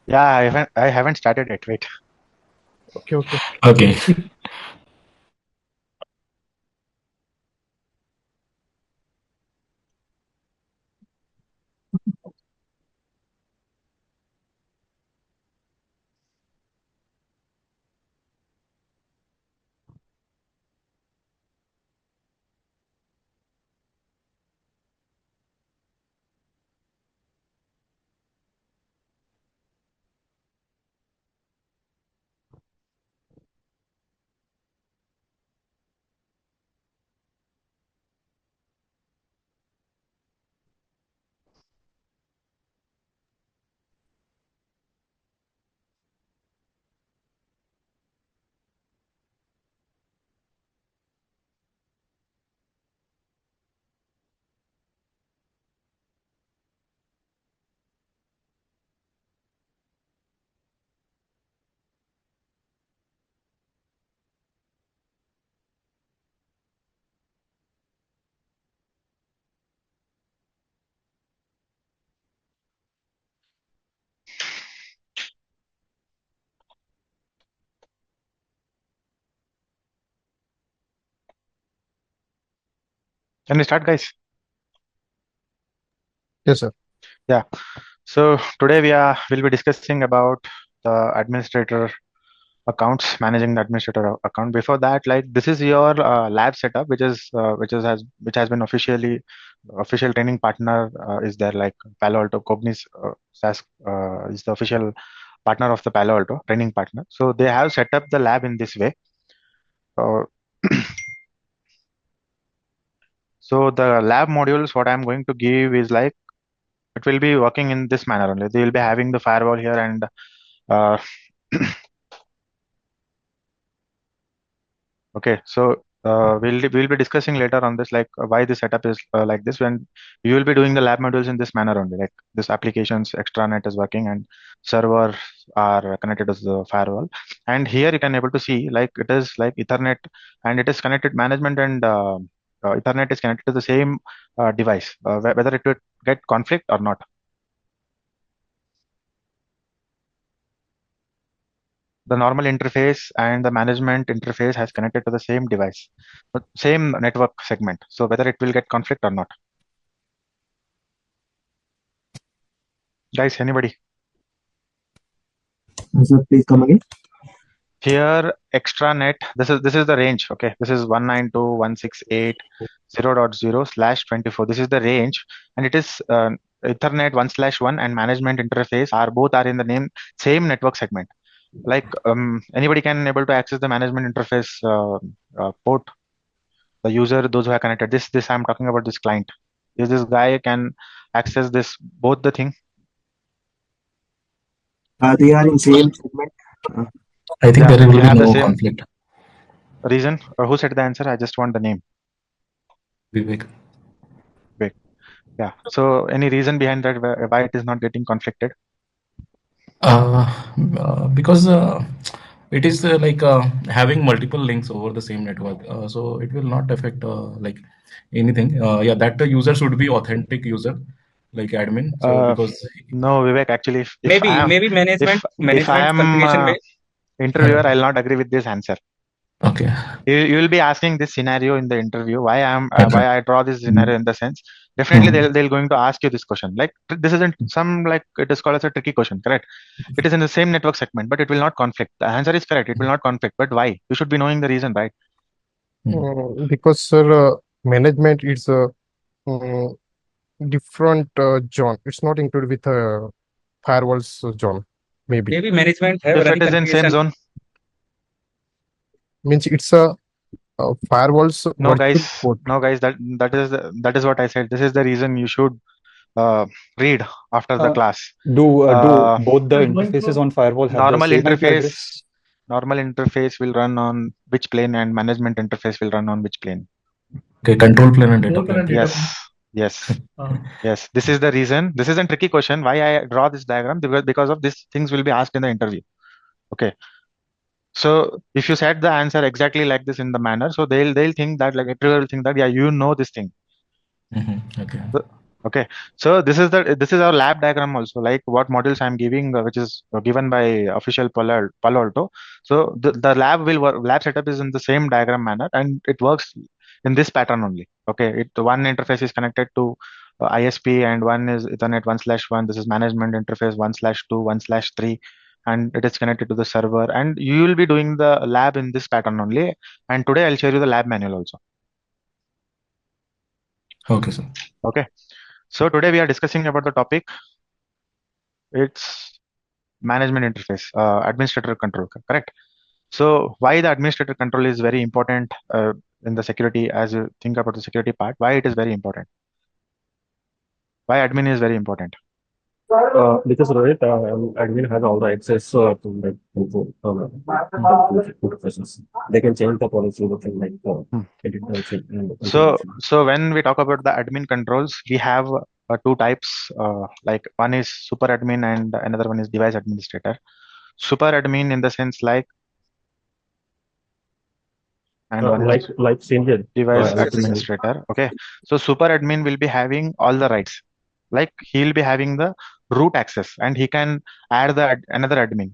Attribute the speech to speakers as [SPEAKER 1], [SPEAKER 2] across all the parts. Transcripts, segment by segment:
[SPEAKER 1] Yeah, I haven't started it. Wait.
[SPEAKER 2] Okay.
[SPEAKER 3] Okay.
[SPEAKER 1] Can we start, guys?
[SPEAKER 2] Yes, sir.
[SPEAKER 1] Yeah. So today will be discussing about the administrator accounts, managing the administrator account. Before that, like this is your lab setup, which has been official training partner is there, like Palo Alto Cognis SAS is the official partner of the Palo Alto training partner. So they have set up the lab in this way. Uh, so the lab modules, what I'm going to give is like it will be working in this manner only. They will be having the firewall here and uh, okay, so we'll be discussing later on this, like why the setup is like this. When you will be doing the lab modules in this manner only, like this applications extranet is working and server are connected to the firewall. And here you can able to see like it is like Ethernet and it is connected management and Ethernet is connected to the same device, whether it would get conflict or not. The normal interface and the management interface has connected to the same device, but same network segment. So whether it will get conflict or not. Guys, anybody?
[SPEAKER 3] Sir, please come again.
[SPEAKER 1] Here, extranet, this is the range. Okay, this is 192.168.0.0/24. This is the range, and it is Ethernet 1/1 and management interface are both are in the name same network segment. Like anybody can able to access the management interface port, the user, those who are connected. This I'm talking about this client. Is this guy can access this both the thing?
[SPEAKER 3] They are in same segment. Uh,
[SPEAKER 4] I think
[SPEAKER 1] Yeah,
[SPEAKER 4] there will
[SPEAKER 1] you
[SPEAKER 4] be
[SPEAKER 1] have the
[SPEAKER 4] no
[SPEAKER 1] same
[SPEAKER 4] conflict,
[SPEAKER 1] reason. Or who said the answer? I just want the name.
[SPEAKER 4] Vivek.
[SPEAKER 1] Wait. Yeah. So any reason behind that why it is not getting conflicted?
[SPEAKER 4] Uh, because it is having multiple links over the same network, so it will not affect like anything. Yeah, that the user should be authentic user, like admin. So
[SPEAKER 1] Uh,
[SPEAKER 4] because
[SPEAKER 1] no, Vivek. Actually, if I am
[SPEAKER 5] Maybe
[SPEAKER 1] if if I
[SPEAKER 5] management
[SPEAKER 1] am
[SPEAKER 5] configuration may.
[SPEAKER 1] interviewer, I'll not agree with this answer.
[SPEAKER 4] okay,
[SPEAKER 1] You will be asking this scenario in the interview.
[SPEAKER 4] okay.
[SPEAKER 1] Why I draw this
[SPEAKER 4] Mm,
[SPEAKER 1] scenario in the sense. Definitely,
[SPEAKER 4] mm.
[SPEAKER 1] they'll going to ask you this question. Like this isn't some like it is called as a tricky question, correct? It is in the same network segment, but it will not conflict. The answer is correct. It will not conflict. But why? You should be knowing the reason, right?
[SPEAKER 2] Because, sir, management is a different zone. It's not included with firewalls zone. Maybe
[SPEAKER 5] Maybe management have
[SPEAKER 1] If
[SPEAKER 5] running
[SPEAKER 1] it is in same
[SPEAKER 5] configuration.
[SPEAKER 1] zone,
[SPEAKER 2] means it's a firewalls
[SPEAKER 1] no
[SPEAKER 2] virtual
[SPEAKER 1] guys,
[SPEAKER 2] port.
[SPEAKER 1] no guys. That is what I said. This is the reason you should read after the
[SPEAKER 6] Uh,
[SPEAKER 1] class.
[SPEAKER 6] do
[SPEAKER 1] Uh,
[SPEAKER 6] both the interfaces on firewall have the
[SPEAKER 1] normal
[SPEAKER 6] same IP
[SPEAKER 1] interface,
[SPEAKER 6] address?
[SPEAKER 1] normal interface will run on which plane, and management interface will run on which plane.
[SPEAKER 4] Okay, control plane and data plane.
[SPEAKER 1] Yes, yes, yes. This is the reason. This is a tricky question. Why I draw this diagram? Because of these things will be asked in the interview. Okay. So if you set the answer exactly like this in the manner, so they'll think that like everyone will think that yeah you know this thing.
[SPEAKER 4] Okay.
[SPEAKER 1] Okay, so this is our lab diagram also, like what modules I'm giving, which is given by official Palo Alto. So the lab will work, lab setup is in the same diagram manner, and it works in this pattern only. Okay, one interface is connected to ISP, and one is Ethernet 1/1. This is management interface 1/2, 1/3, and it is connected to the server. And you will be doing the lab in this pattern only. And today I'll share you the lab manual also.
[SPEAKER 4] Okay, sir.
[SPEAKER 1] Okay. So today we are discussing about the topic. It's management interface, administrator control, correct? So why the administrator control is very important in the security, as you think about the security part, why it is very important? Why admin is very important?
[SPEAKER 2] Because Rohit, admin has all the access to like info, interfaces. They can change the policy, they can like edit the
[SPEAKER 1] So when we talk about the admin controls, we have two types. Like one is super admin and another one is device administrator. Super admin in the sense like, and one is
[SPEAKER 2] like changes
[SPEAKER 1] device administrator. Okay, so super admin will be having all the rights. Like he'll be having the root access, and he can add the another admin.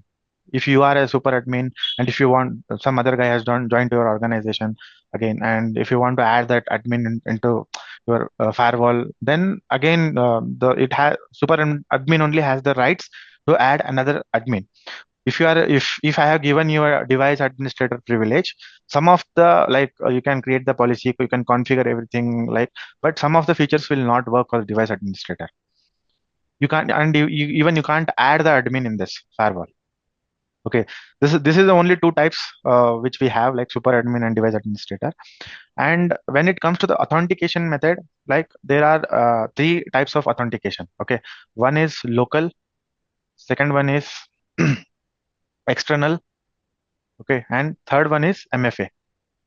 [SPEAKER 1] If you are a super admin, and if you want, some other guy has joined your organization again, and if you want to add that admin into your firewall, then again the it has admin only has the rights to add another admin. If I have given you a device administrator privilege, some of the, like you can create the policy, you can configure everything, like, but some of the features will not work for the device administrator. You can't, and even you can't add the admin in this firewall. Okay, this is the only two types which we have, like super admin and device administrator. And when it comes to the authentication method, like there are three types of authentication. Okay, one is local, second one is external, okay, and third one is MFA.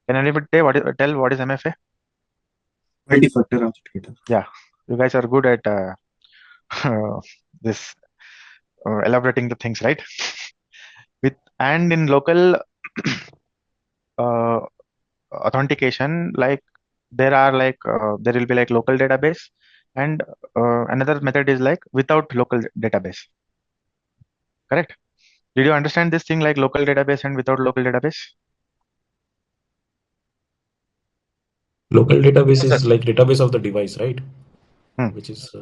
[SPEAKER 1] Can anybody tell what is MFA?
[SPEAKER 3] Multi-factor authenticator.
[SPEAKER 1] Yeah, you guys are good at this elaborating the things, right? And in local uh, authentication, like there are like there will be like local database, and another method is like without local database. Correct? Did you understand this thing, like local database and without local database?
[SPEAKER 4] Local database
[SPEAKER 1] Yes, sir.
[SPEAKER 4] is like database of the device, right?
[SPEAKER 1] Hmm.
[SPEAKER 4] Which is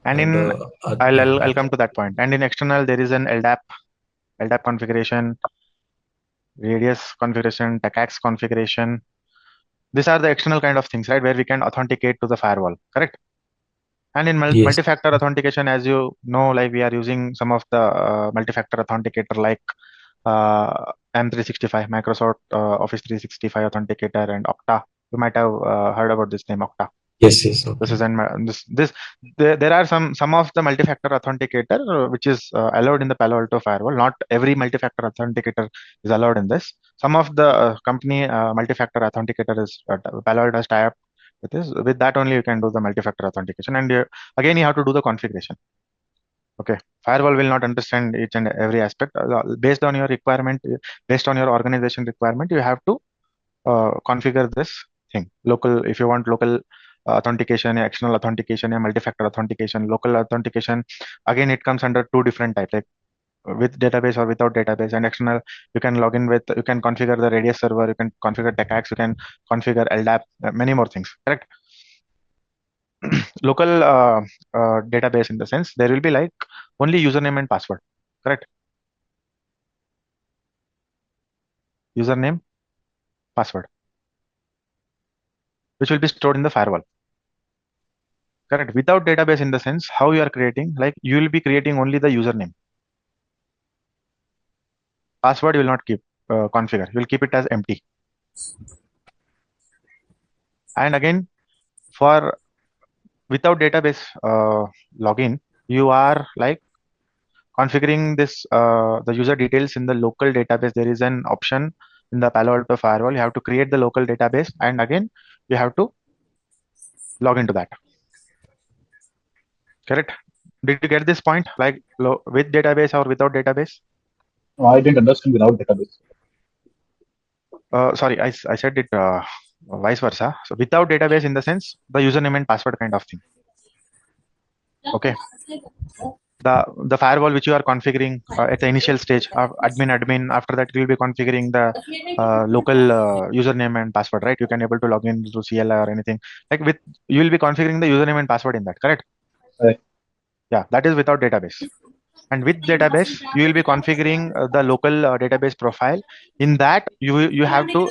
[SPEAKER 1] And
[SPEAKER 4] and
[SPEAKER 1] in I'll come to that point. And in external, there is an LDAP configuration, radius configuration, TACACS configuration. These are the external kind of things, right, where we can authenticate to the firewall, correct? And in
[SPEAKER 4] yes,
[SPEAKER 1] multi-factor authentication, as you know, like we are using some of the multi-factor authenticator like M365, Microsoft Office 365 authenticator, and Okta. You might have heard about this name, Okta.
[SPEAKER 4] yes,
[SPEAKER 1] This
[SPEAKER 4] okay.
[SPEAKER 1] is this there are some of the multi-factor authenticator which is allowed in the Palo Alto firewall. Not every multi-factor authenticator is allowed in this. Some of the company multi-factor authenticator is Palo Alto has tie-up with this. With that only you can do the multi-factor authentication, and again you have to do the configuration. Okay, firewall will not understand each and every aspect. Based on your requirement, based on your organization requirement, you have to configure this thing. Local, if you want local authentication, external authentication, multi-factor authentication, local authentication, again it comes under two different types, like with database or without database. And external, you can log in with, you can configure the radius server, you can configure TACACS, you can configure LDAP, many more things, correct? Local database, in the sense there will be like only username and password, correct? Username, password, which will be stored in the firewall, correct? Without database, in the sense how you are creating, like you will be creating only the username. Password you will not keep configure, you will keep it as empty. And again, for without database login, you are like configuring this the user details in the local database. There is an option in the Palo Alto firewall. You have to create the local database, and again you have to log into that, correct? Did you get this point, like with database or without database?
[SPEAKER 6] No, I didn't understand without database.
[SPEAKER 1] Sorry, I said it vice versa. So without database, in the sense the username and password kind of thing. Okay, the firewall which you are configuring at the initial stage of admin. After that, you will be configuring the local username and password, right? You can able to log in through CLI or anything. Like with you will be configuring the username and password in that, correct?
[SPEAKER 6] Correct.
[SPEAKER 1] Yeah, that is without database. And with database, you will be configuring the local database profile. In that, you have to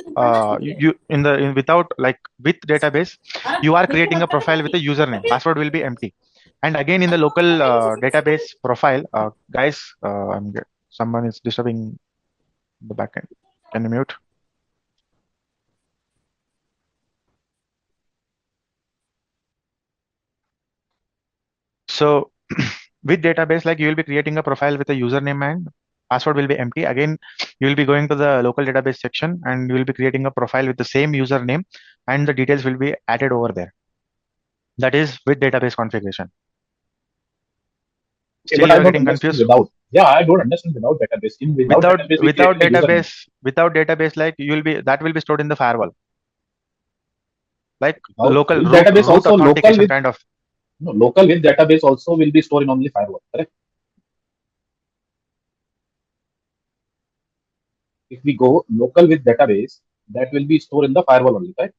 [SPEAKER 1] without, like, with database, you are creating a profile with a username. Password will be empty. And again, in the local database profile, guys, someone is disturbing the backend. Can you mute? So with database, like, you will be creating a profile with a username and password will be empty. Again, you will be going to the local database section and you will be creating a profile with the same username and the details will be added over there. That is with database configuration.
[SPEAKER 6] Okay,
[SPEAKER 1] Still
[SPEAKER 6] but
[SPEAKER 1] you
[SPEAKER 6] I
[SPEAKER 1] are
[SPEAKER 6] don't
[SPEAKER 1] getting
[SPEAKER 6] understand
[SPEAKER 1] confused?
[SPEAKER 6] without. Yeah, I don't understand without database. In without database, we created a username.
[SPEAKER 1] Without database, like, you will be, that will be stored in the firewall, like
[SPEAKER 6] Without
[SPEAKER 1] local
[SPEAKER 6] with database
[SPEAKER 1] root
[SPEAKER 6] also local
[SPEAKER 1] authentication
[SPEAKER 6] with
[SPEAKER 1] kind of.
[SPEAKER 6] no local with database also will be stored in only firewall. Correct. If we go local with database, that will be stored in the firewall only, right?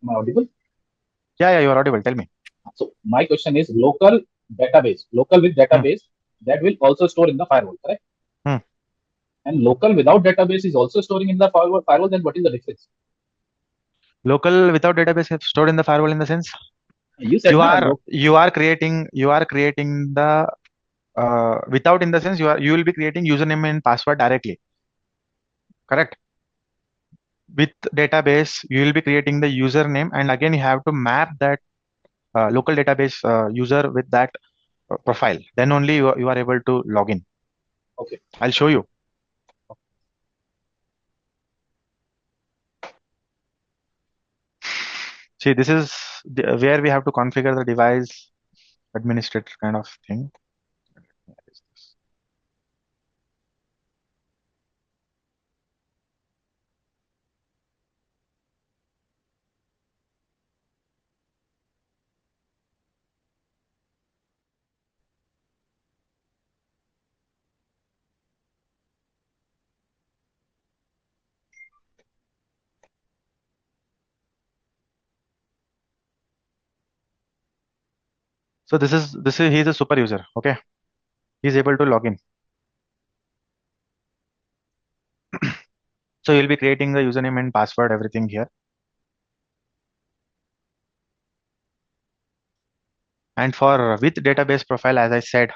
[SPEAKER 6] Am I audible?
[SPEAKER 1] Yeah, you are audible. Tell me.
[SPEAKER 6] So my question is local with
[SPEAKER 1] Hmm.
[SPEAKER 6] database that will also store in the firewall, correct?
[SPEAKER 1] Hmm.
[SPEAKER 6] And local without database is also storing in the firewall. Then what is the difference?
[SPEAKER 1] Local without database is stored in the firewall in the sense
[SPEAKER 6] You said na
[SPEAKER 1] you are creating the without, in the sense, you will be creating username and password directly, correct? With database, you will be creating the username and again you have to map that local database user with that profile. Then only you are able to log in.
[SPEAKER 6] okay.
[SPEAKER 1] I'll show you. See, this is where we have to configure the device administrator kind of thing. So this is he's a super user. Okay, he's able to log in. So you'll be creating the username and password, everything here. And for with database profile, as I said,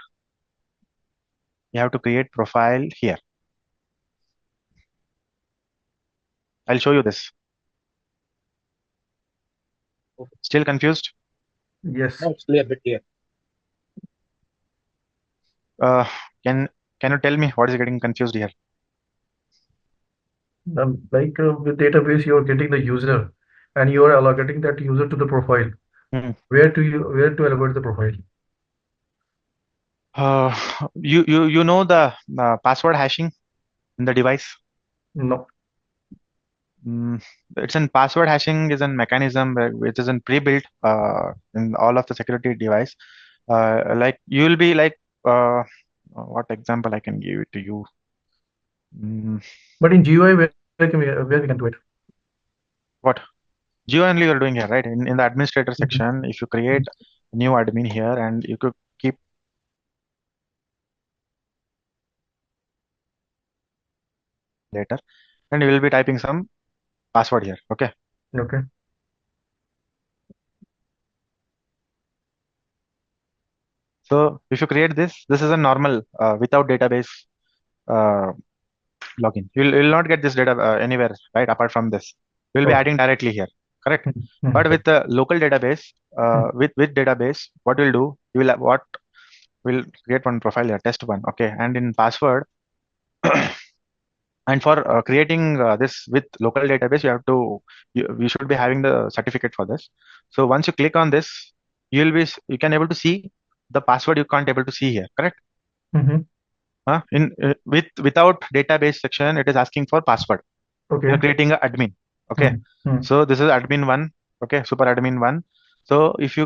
[SPEAKER 1] you have to create profile here. I'll show you this.
[SPEAKER 6] Okay.
[SPEAKER 1] Still confused?
[SPEAKER 5] Yes.
[SPEAKER 6] No, it's clear, bit clear.
[SPEAKER 1] Uh, can you tell me what is getting confused here?
[SPEAKER 5] With database, you're getting the user and you are allocating that user to the profile. Where to allocate the profile?
[SPEAKER 1] You know the password hashing in the device?
[SPEAKER 5] No.
[SPEAKER 1] It's in password hashing is a mechanism which is in pre-built in all of the security device. Like you will be like what example I can give it to you?
[SPEAKER 5] But in GUI, where we can do it?
[SPEAKER 1] What GUI only you're doing here, right? In the administrator section, if you create a new admin here and you could keep later, and you will be typing some password here. Okay.
[SPEAKER 5] Okay.
[SPEAKER 1] So if you create this is a normal without database uh, login. You'll not get this data anywhere, right? Apart from this, you'll be
[SPEAKER 5] Oh.
[SPEAKER 1] adding directly here, correct?
[SPEAKER 5] Mhm.
[SPEAKER 1] But with the local database, with database, what we'll do, we'll create one profile here, test one, okay? And in password, and for creating this with local database, we should be having the certificate for this. So once you click on this, you can able to see the password you can't able to see here, correct?
[SPEAKER 5] Mhm.
[SPEAKER 1] Without database section, it is asking for password.
[SPEAKER 5] Okay.
[SPEAKER 1] You're creating a admin. Okay.
[SPEAKER 5] Mhm.
[SPEAKER 1] So this is admin one. Okay, super admin 1. So if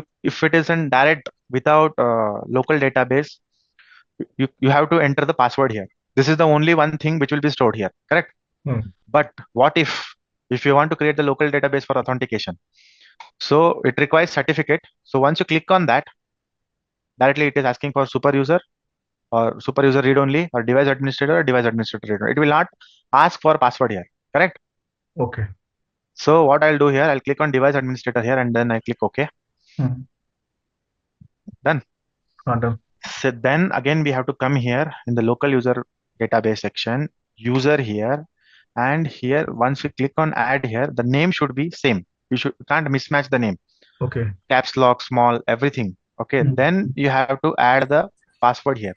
[SPEAKER 1] it is in direct without local database, you have to enter the password here. This is the only one thing which will be stored here, correct? But what if you want to create the local database for authentication? So it requires certificate. So once you click on that, directly it is asking for super user or super user read only or device administrator or device administrator read only. It will not ask for password here, correct?
[SPEAKER 5] Okay.
[SPEAKER 1] So what I'll do here, I'll click on device administrator here and then I click OK. Done.
[SPEAKER 5] Done.
[SPEAKER 1] So then again we have to come here in the local user database section, user here, and here once we click on add here, the name should be same. You can't mismatch the name.
[SPEAKER 5] Okay.
[SPEAKER 1] Caps lock, small, everything. Okay, then you have to add the password here.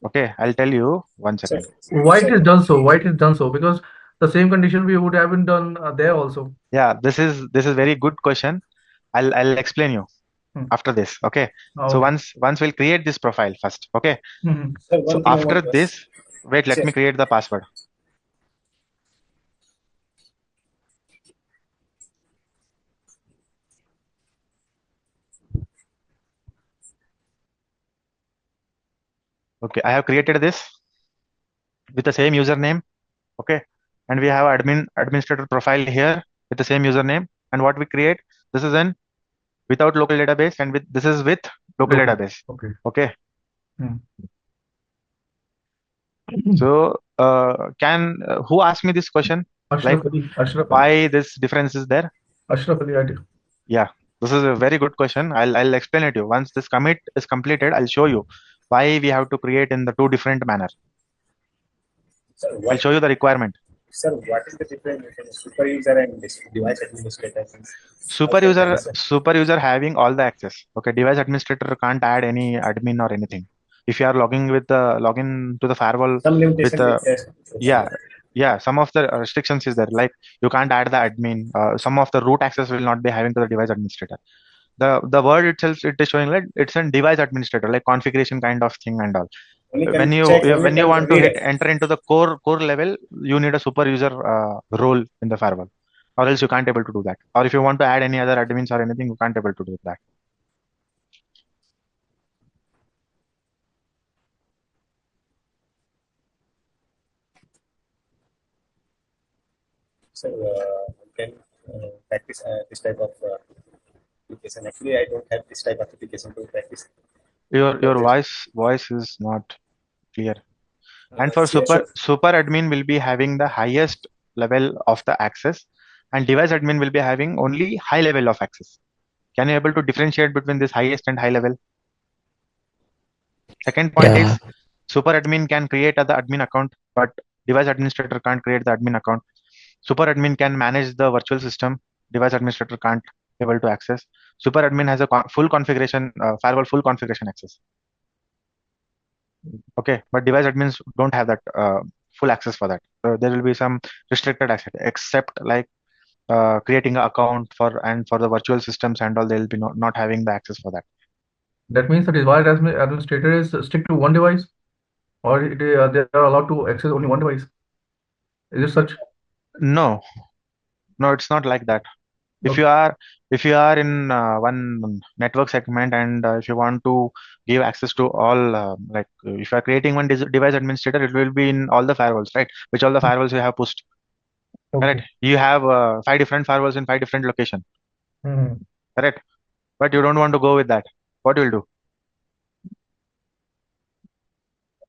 [SPEAKER 1] Okay, I'll tell you 1 second.
[SPEAKER 5] Why it is done so? Why it is done so? Because the same condition we would have been done there also.
[SPEAKER 1] Yeah, this is very good question. I'll explain you after this. Okay. So
[SPEAKER 5] Okay.
[SPEAKER 1] once we'll create this profile first. Okay.
[SPEAKER 3] Sir, one
[SPEAKER 1] So
[SPEAKER 3] thing I
[SPEAKER 1] after
[SPEAKER 3] want to
[SPEAKER 1] this, wait, let
[SPEAKER 3] Sir.
[SPEAKER 1] me create the password. Okay, I have created this with the same username. Okay, and we have administrator profile here with the same username. And what we create, this is in without local database, and with this is with local database.
[SPEAKER 5] Okay.
[SPEAKER 1] Okay. So can who asked me this question? Like
[SPEAKER 5] Ashraf Ali. Ashraf Ali.
[SPEAKER 1] why this difference is there?
[SPEAKER 5] Ashraf Ali, I did.
[SPEAKER 1] Yeah, this is a very good question. I'll explain it to you. Once this commit is completed, I'll show you why we have to create in the two different manner.
[SPEAKER 3] Sir,
[SPEAKER 1] I'll show you the requirement.
[SPEAKER 3] Sir, what is the difference between super user and device administrator?
[SPEAKER 1] Super user having all the access. Okay, device administrator can't add any admin or anything. If you are logging with the login to the firewall
[SPEAKER 3] Some
[SPEAKER 1] with
[SPEAKER 3] limitation
[SPEAKER 1] the
[SPEAKER 3] yeah.
[SPEAKER 1] yeah, some of the restrictions is there. Like you can't add the admin. Some of the root access will not be having to the device administrator. The word itself it is showing like it's a device administrator, like configuration kind of thing and all.
[SPEAKER 3] Only can
[SPEAKER 1] When you
[SPEAKER 3] check, only
[SPEAKER 1] when you
[SPEAKER 3] can
[SPEAKER 1] want to
[SPEAKER 3] read
[SPEAKER 1] hit
[SPEAKER 3] it.
[SPEAKER 1] enter into the core level, you need a super user role in the firewall, or else you can't able to do that. Or if you want to add any other admins or anything, you can't able to do that.
[SPEAKER 3] So can practice this type of application. Actually, I don't have this type of application to practice.
[SPEAKER 1] Your voice is not clear. And for
[SPEAKER 3] Yes, sir.
[SPEAKER 1] super admin will be having the highest level of the access, and device admin will be having only high level of access. Can you able to differentiate between this highest and high level? Second point
[SPEAKER 7] Yeah,
[SPEAKER 1] is super admin can create the admin account, but device administrator can't create the admin account. Super admin can manage the virtual system. Device administrator can't able to access. Super admin has a full configuration, firewall full configuration access. Okay, but device admins don't have that full access for that. So there will be some restricted access, except like creating an account for the virtual systems and all. They will be not having the access for that.
[SPEAKER 5] That means the device administrator is stick to one device, or they are allowed to access only one device. Is it such?
[SPEAKER 1] No, it's not like that. If you are in one network segment and if you want to give access to all like if you are creating one device administrator, it will be in all the firewalls, right? Which all the firewalls you have pushed, correct? You have 5 different firewalls in 5 different location, correct? But you don't want to go with that. What you will do?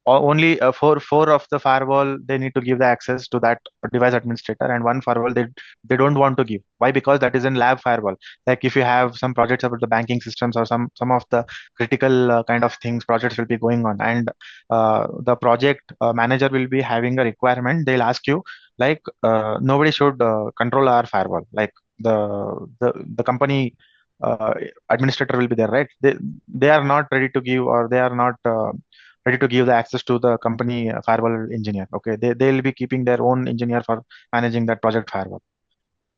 [SPEAKER 1] Only four of the firewall they need to give the access to that device administrator, and one firewall they don't want to give. Why? Because that is in lab firewall. Like if you have some projects about the banking systems or some of the critical kind of things, projects will be going on, and the project manager will be having a requirement. They'll ask you like nobody should control our firewall. Like the company uh, administrator will be there, right? They are not ready to give, or they are not ready to give the access to the company firewall engineer. Okay, they'll be keeping their own engineer for managing that project firewall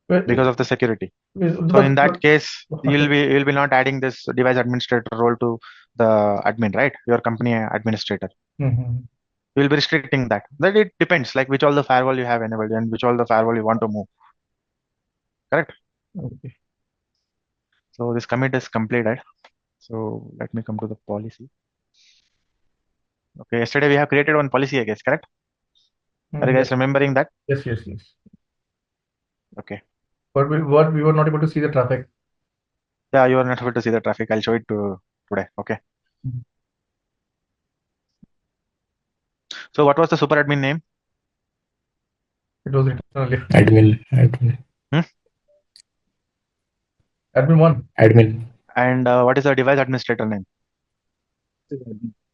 [SPEAKER 1] because of the security. So in that case, you'll be not adding this device administrator role to the admin, right? Your company administrator. You'll be restricting that. That it depends, like which all the firewall you have enabled and which all the firewall you want to move. Correct?
[SPEAKER 5] Okay.
[SPEAKER 1] So this commit is completed. So let me come to the policy. Okay, yesterday we have created one policy, I guess, correct? Are you guys
[SPEAKER 5] Yes.
[SPEAKER 1] remembering that?
[SPEAKER 5] Yes. Yes. Yes.
[SPEAKER 1] Okay.
[SPEAKER 5] But we were not able to see the traffic.
[SPEAKER 1] Yeah, you are not able to see the traffic. I'll show it to today. Okay.
[SPEAKER 5] Mhm.
[SPEAKER 1] So what was the super admin name?
[SPEAKER 5] It was written earlier.
[SPEAKER 4] Admin.
[SPEAKER 1] Hmm?
[SPEAKER 5] Admin 1.
[SPEAKER 4] Admin.
[SPEAKER 1] And what is the device administrator name?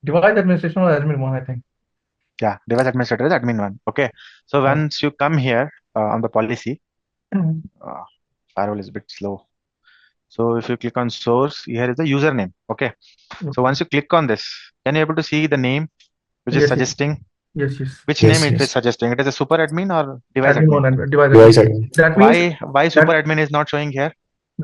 [SPEAKER 5] Device administration or admin 1, I think.
[SPEAKER 1] Yeah, device administrator is admin one. Okay. So once you come here on the policy, uh, firewall is a bit slow. So if you click on source, here is the username. Okay. So once you click on this, can you able to see the name which is
[SPEAKER 5] Yes.
[SPEAKER 1] suggesting?
[SPEAKER 5] Yes. Yes.
[SPEAKER 1] Which
[SPEAKER 4] Yes,
[SPEAKER 1] name it is
[SPEAKER 4] yes.
[SPEAKER 1] suggesting? It is a super admin or device
[SPEAKER 5] Admin
[SPEAKER 1] admin?
[SPEAKER 5] 1 and device
[SPEAKER 4] Device
[SPEAKER 5] admin.
[SPEAKER 4] admin.
[SPEAKER 5] That means
[SPEAKER 1] Why super admin is not showing here?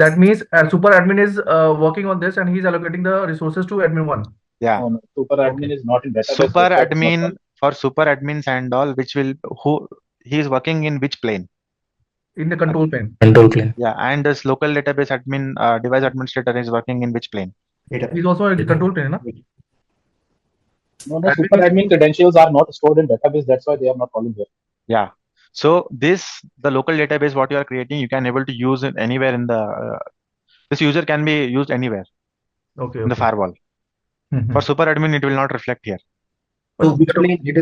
[SPEAKER 5] that means super admin is working on this and he's allocating the resources to admin 1.
[SPEAKER 1] Yeah.
[SPEAKER 6] No, super admin
[SPEAKER 5] Okay.
[SPEAKER 6] is not in database.
[SPEAKER 1] Super
[SPEAKER 6] That's why it's not
[SPEAKER 1] admin
[SPEAKER 6] showing.
[SPEAKER 1] for super admins and all, which will who he is working in which plane?
[SPEAKER 5] In the control plane.
[SPEAKER 4] Control plane.
[SPEAKER 1] Yeah, and this local database admin device administrator is working in which plane?
[SPEAKER 5] He's also a control plane, no?
[SPEAKER 6] No,
[SPEAKER 5] Admin
[SPEAKER 6] super
[SPEAKER 5] means-
[SPEAKER 6] admin credentials are not stored in database. That's why they are not calling here.
[SPEAKER 1] Yeah. So the local database what you are creating, you can able to use it anywhere in the this user can be used anywhere
[SPEAKER 5] Okay.
[SPEAKER 1] in the firewall. For super admin, it will not reflect here.
[SPEAKER 5] But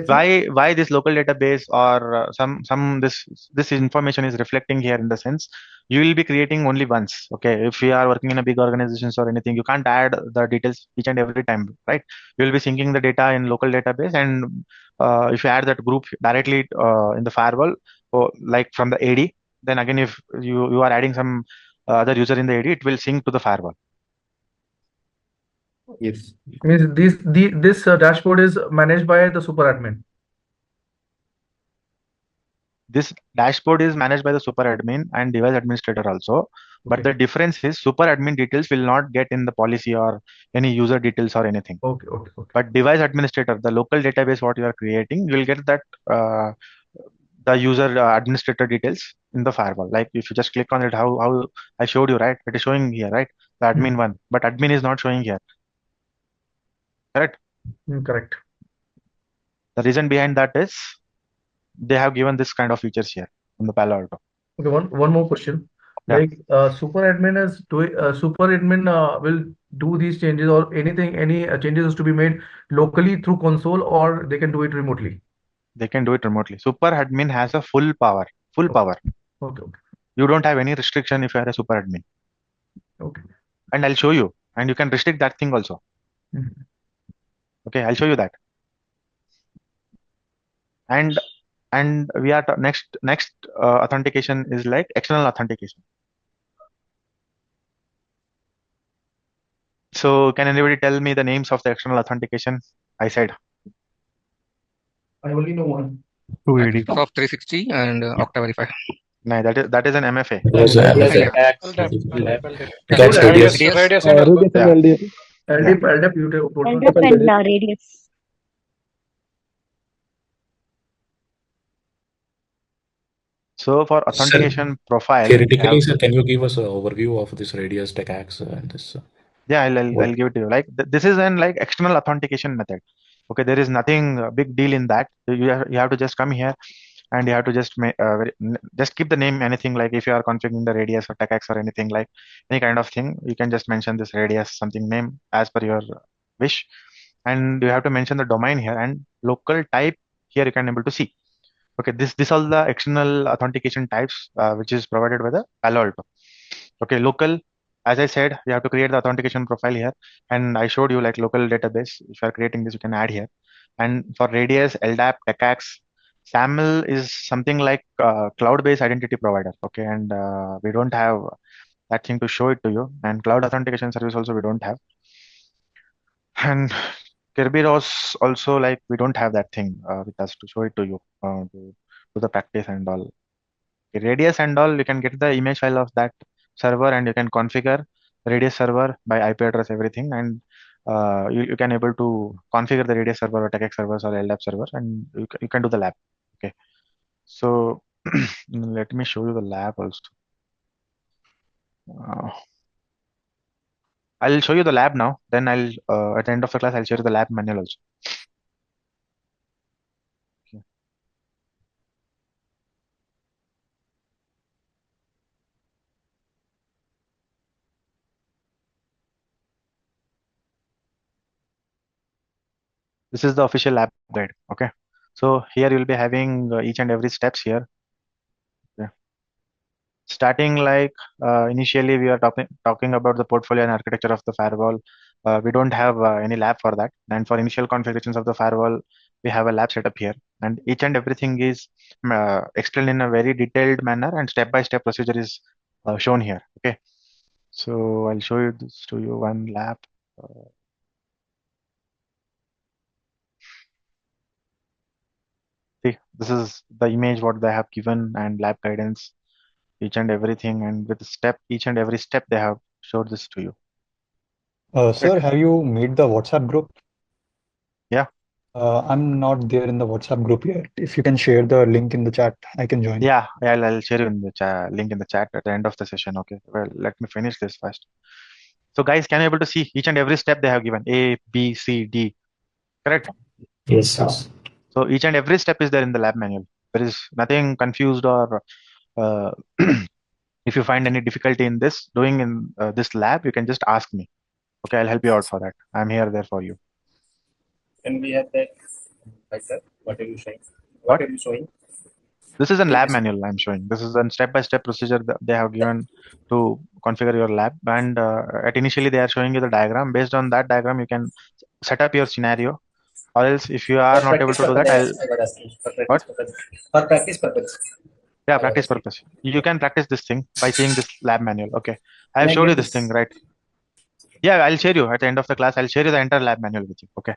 [SPEAKER 1] Why this local database or some this information is reflecting here in the sense you will be creating only once. Okay, if you are working in a big organizations or anything, you can't add the details each and every time, right? You will be syncing the data in local database, and if you add that group directly in the firewall, or like from the AD, then again if you are adding some other user in the AD, it will sync to the firewall.
[SPEAKER 5] Yes. Means this dashboard is managed by the super admin.
[SPEAKER 1] This dashboard is managed by the super admin and device administrator also, but
[SPEAKER 5] Okay.
[SPEAKER 1] the difference is super admin details will not get in the policy or any user details or anything.
[SPEAKER 5] Okay.
[SPEAKER 1] But device administrator, the local database what you are creating, you will get that the user administrator details in the firewall. Like if you just click on it, how I showed you, right? It is showing here, right? The admin one, but admin is not showing here. Correct?
[SPEAKER 5] Correct.
[SPEAKER 1] The reason behind that is they have given this kind of features here on the Palo Alto.
[SPEAKER 5] Okay. One more question.
[SPEAKER 1] Yeah.
[SPEAKER 5] Like super admin is doing super admin will do these changes or anything, any changes is to be made locally through console or they can do it remotely.
[SPEAKER 1] They can do it remotely. Super admin has a full power. Full power.
[SPEAKER 5] Okay.
[SPEAKER 1] You don't have any restriction if you are a super admin.
[SPEAKER 5] Okay.
[SPEAKER 1] And I'll show you. And you can restrict that thing also. Okay, I'll show you that. And we are next authentication is like external authentication. So can anybody tell me the names of the external authentication? I said
[SPEAKER 5] I only know one.
[SPEAKER 7] Microsoft 360 and Okta Verify.
[SPEAKER 1] no, that is an MFA.
[SPEAKER 4] Because
[SPEAKER 7] LDAP.
[SPEAKER 6] Attacks,
[SPEAKER 4] attacks radius.
[SPEAKER 7] Radius.
[SPEAKER 1] Yeah.
[SPEAKER 5] LDAP, you told me.
[SPEAKER 8] LDAP and radius.
[SPEAKER 1] So for authentication profile,
[SPEAKER 4] Theoretically, sir, can you give us an overview of this radius attacks and this?
[SPEAKER 1] yeah, I'll give it to you. Like this is an like external authentication method. Okay, there is nothing big deal in that. You have to just come here and you have to just keep the name anything, like if you are configuring the radius or TechX or anything, like any kind of thing, you can just mention this radius something name as per your wish, and you have to mention the domain here and local type here you can able to see. Okay, this all the external authentication types which is provided by the Palo Alto. Okay, local, as I said, you have to create the authentication profile here, and I showed you like local database. If you are creating this, you can add here. And for radius, LDAP, TechX, SAML is something like cloud-based identity provider. Okay, and we don't have that thing to show it to you. And cloud authentication service also we don't have. And Kerberos also, like we don't have that thing with us to show it to you to do the practice and all. Radius and all, you can get the image file of that server and you can configure radius server by IP address, everything, and you can able to configure the radius server or TechX servers or LDAP server, and you can do the lab. Okay, so let me show you the lab also. I'll show you the lab now. Then I'll at the end of the class I'll show you the lab manual also. Okay. This is the official lab guide. Okay. So here you'll be having each and every steps here. Okay. Starting like initially we are talking about the portfolio and architecture of the firewall. We don't have any lab for that. And for initial configurations of the firewall, we have a lab setup here. And each and everything is explained in a very detailed manner, and step-by-step procedure is shown here. Okay. So I'll show you this to you one lab. Uh, See, this is the image what they have given and lab guidance, each and everything, and with each and every step they have showed this to you.
[SPEAKER 8] Sir, have you made the WhatsApp group?
[SPEAKER 1] Yeah.
[SPEAKER 8] I'm not there in the WhatsApp group yet. If you can share the link in the chat, I can join.
[SPEAKER 1] Yeah, I'll share you in the link in the chat at the end of the session. Okay. Well, let me finish this first. So guys, can you able to see each and every step they have given? A, B, C, D. Correct?
[SPEAKER 8] Yes, yes.
[SPEAKER 1] So each and every step is there in the lab manual. There is nothing confused or uh, if you find any difficulty in this doing in this lab, you can just ask me. Okay, I'll help you out for that. I'm here there for you.
[SPEAKER 3] Can we have that? Like that? What are you showing?
[SPEAKER 1] What?
[SPEAKER 3] What are you showing?
[SPEAKER 1] This is a lab manual I'm showing. This is a step-by-step procedure that they have given to configure your lab. And at initially they are showing you the diagram. Based on that diagram, you can set up your scenario. Or else, if you are
[SPEAKER 3] For
[SPEAKER 1] not able
[SPEAKER 3] practice
[SPEAKER 1] to do
[SPEAKER 3] purpose,
[SPEAKER 1] that, I'll
[SPEAKER 3] I was asking. For practice
[SPEAKER 1] what?
[SPEAKER 3] purpose. For practice purpose.
[SPEAKER 1] Yeah,
[SPEAKER 3] I was
[SPEAKER 1] practice
[SPEAKER 3] asking.
[SPEAKER 1] purpose. You can practice this thing by seeing this lab manual. Okay, I
[SPEAKER 3] Can
[SPEAKER 1] have
[SPEAKER 3] I
[SPEAKER 1] showed you
[SPEAKER 3] get
[SPEAKER 1] this thing,
[SPEAKER 3] this?
[SPEAKER 1] right? Yeah, I'll share you at the end of the class. I'll share you the entire lab manual with you. Okay.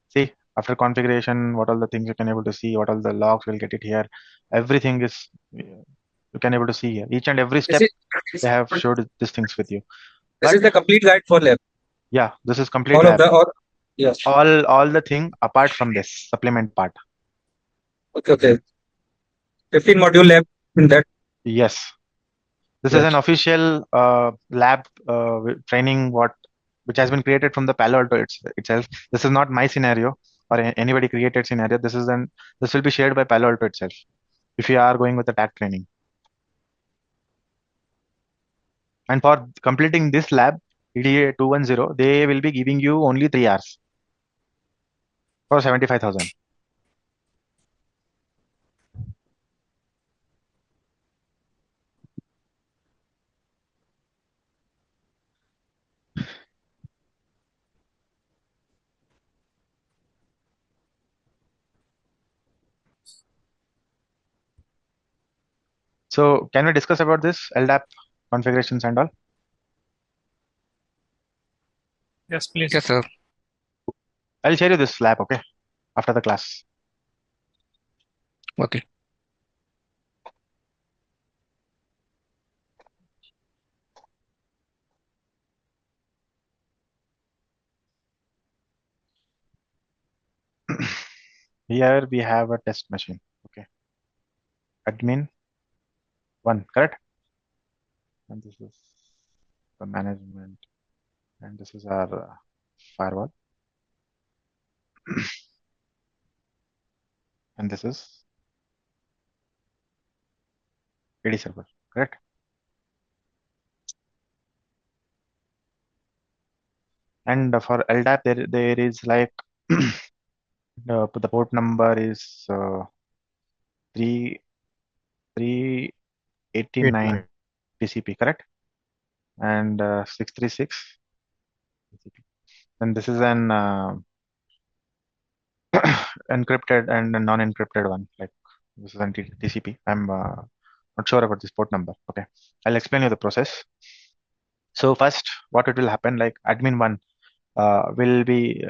[SPEAKER 1] See, after configuration, what all the things you can able to see, what all the logs will get it here. Everything is you can able to see here. Each and every
[SPEAKER 7] This
[SPEAKER 1] step
[SPEAKER 7] is
[SPEAKER 1] they have showed these things with you.
[SPEAKER 7] this
[SPEAKER 1] But
[SPEAKER 7] is the complete guide for lab.
[SPEAKER 1] yeah, this is complete
[SPEAKER 7] All of
[SPEAKER 1] lab.
[SPEAKER 7] the all yes.
[SPEAKER 1] All the thing apart from this supplement part.
[SPEAKER 7] Okay, okay. 15 module lab in that.
[SPEAKER 1] Yes. This is an
[SPEAKER 7] Yes.
[SPEAKER 1] official lab training which has been created from the Palo Alto itself. This is not my scenario or anybody created scenario. This will be shared by Palo Alto itself. If you are going with the TAC training, and for completing this lab, EDA 210, they will be giving you only 3 hours for 75,000. So can we discuss about this LDAP configurations and all?
[SPEAKER 9] Yes, please.
[SPEAKER 7] Yes, sir.
[SPEAKER 1] I'll share you this lab, okay, after the class.
[SPEAKER 7] Okay.
[SPEAKER 1] Here we have a test machine, okay. Admin 1, correct? And this is the management, and this is our firewall, and this is AD server, correct? And for LDAP, there is like the port number is 3 389 TCP, correct? And 636 TCP. And this is an encrypted and a non-encrypted one. Like this is an TCP. I'm not sure about this port number. Okay, I'll explain you the process. So first, what it will happen, like admin one will be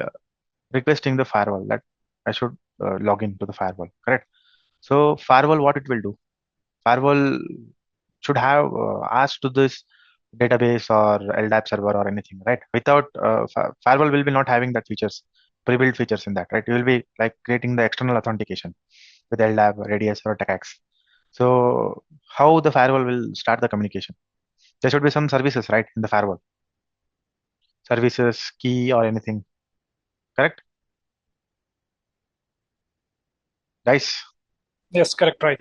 [SPEAKER 1] requesting the firewall that I should log in to the firewall, correct? So firewall, what it will do? Firewall should have asked to this database or LDAP server or anything, right? Without firewall will be not having that features, pre-built features in that, right? You will be like creating the external authentication with LDAP, Radius, or TACACS. So how the firewall will start the communication? There should be some services, right, in the firewall. Services, key, or anything. Correct, guys?
[SPEAKER 9] Yes, correct, right.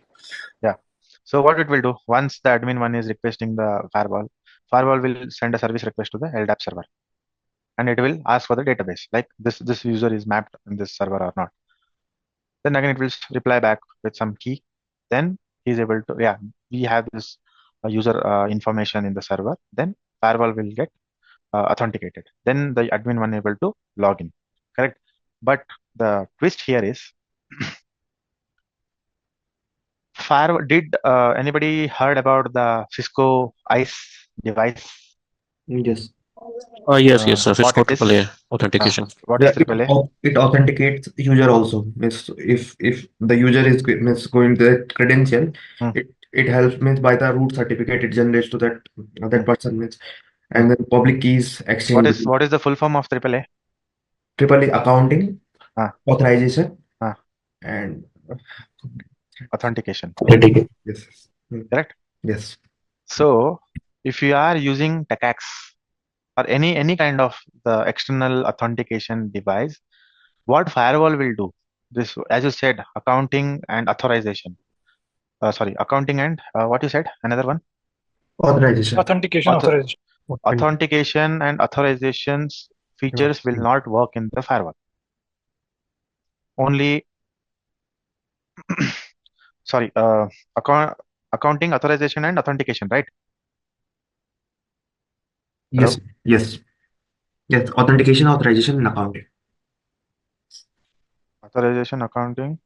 [SPEAKER 1] Yeah. So what it will do once the admin one is requesting the firewall will send a service request to the LDAP server, and it will ask for the database, like this user is mapped in this server or not. Then again it will reply back with some key. Then he's able to, yeah, we have this user information in the server. Then firewall will get authenticated. Then the admin one able to log in. Correct. But the twist here is firewall. Did anybody heard about the Cisco ICE device?
[SPEAKER 10] Yes.
[SPEAKER 11] Yes, yes,
[SPEAKER 1] What
[SPEAKER 11] Cisco
[SPEAKER 1] it is?
[SPEAKER 11] AAA authentication.
[SPEAKER 1] What
[SPEAKER 10] Yeah,
[SPEAKER 1] is AAA?
[SPEAKER 10] it authenticates user also. Means if the user is means going to the credential,
[SPEAKER 1] Hmm.
[SPEAKER 10] it helps means by the root certificate it generates to that
[SPEAKER 1] Hmm.
[SPEAKER 10] person means, and then public keys exchange between
[SPEAKER 1] What is the full form of AAA?
[SPEAKER 10] triple accounting,
[SPEAKER 1] Ah.
[SPEAKER 10] authorization,
[SPEAKER 1] Ah.
[SPEAKER 10] and
[SPEAKER 1] Authentication.
[SPEAKER 10] yes.
[SPEAKER 1] Correct.
[SPEAKER 10] Yes.
[SPEAKER 1] So if you are using TechAx or any kind of the external authentication device, what firewall will do? This, as you said, accounting and authorization. Sorry, accounting and what you said? Another one?
[SPEAKER 10] Authorization.
[SPEAKER 9] Authentication, authorization.
[SPEAKER 1] Authentication and authorizations features will not work in the firewall. Only, sorry, accounting, authorization, and authentication, right?
[SPEAKER 10] Yes.
[SPEAKER 1] Hello?
[SPEAKER 10] Yes. Yes. Authentication, authorization, and accounting.
[SPEAKER 1] Authorization, accounting.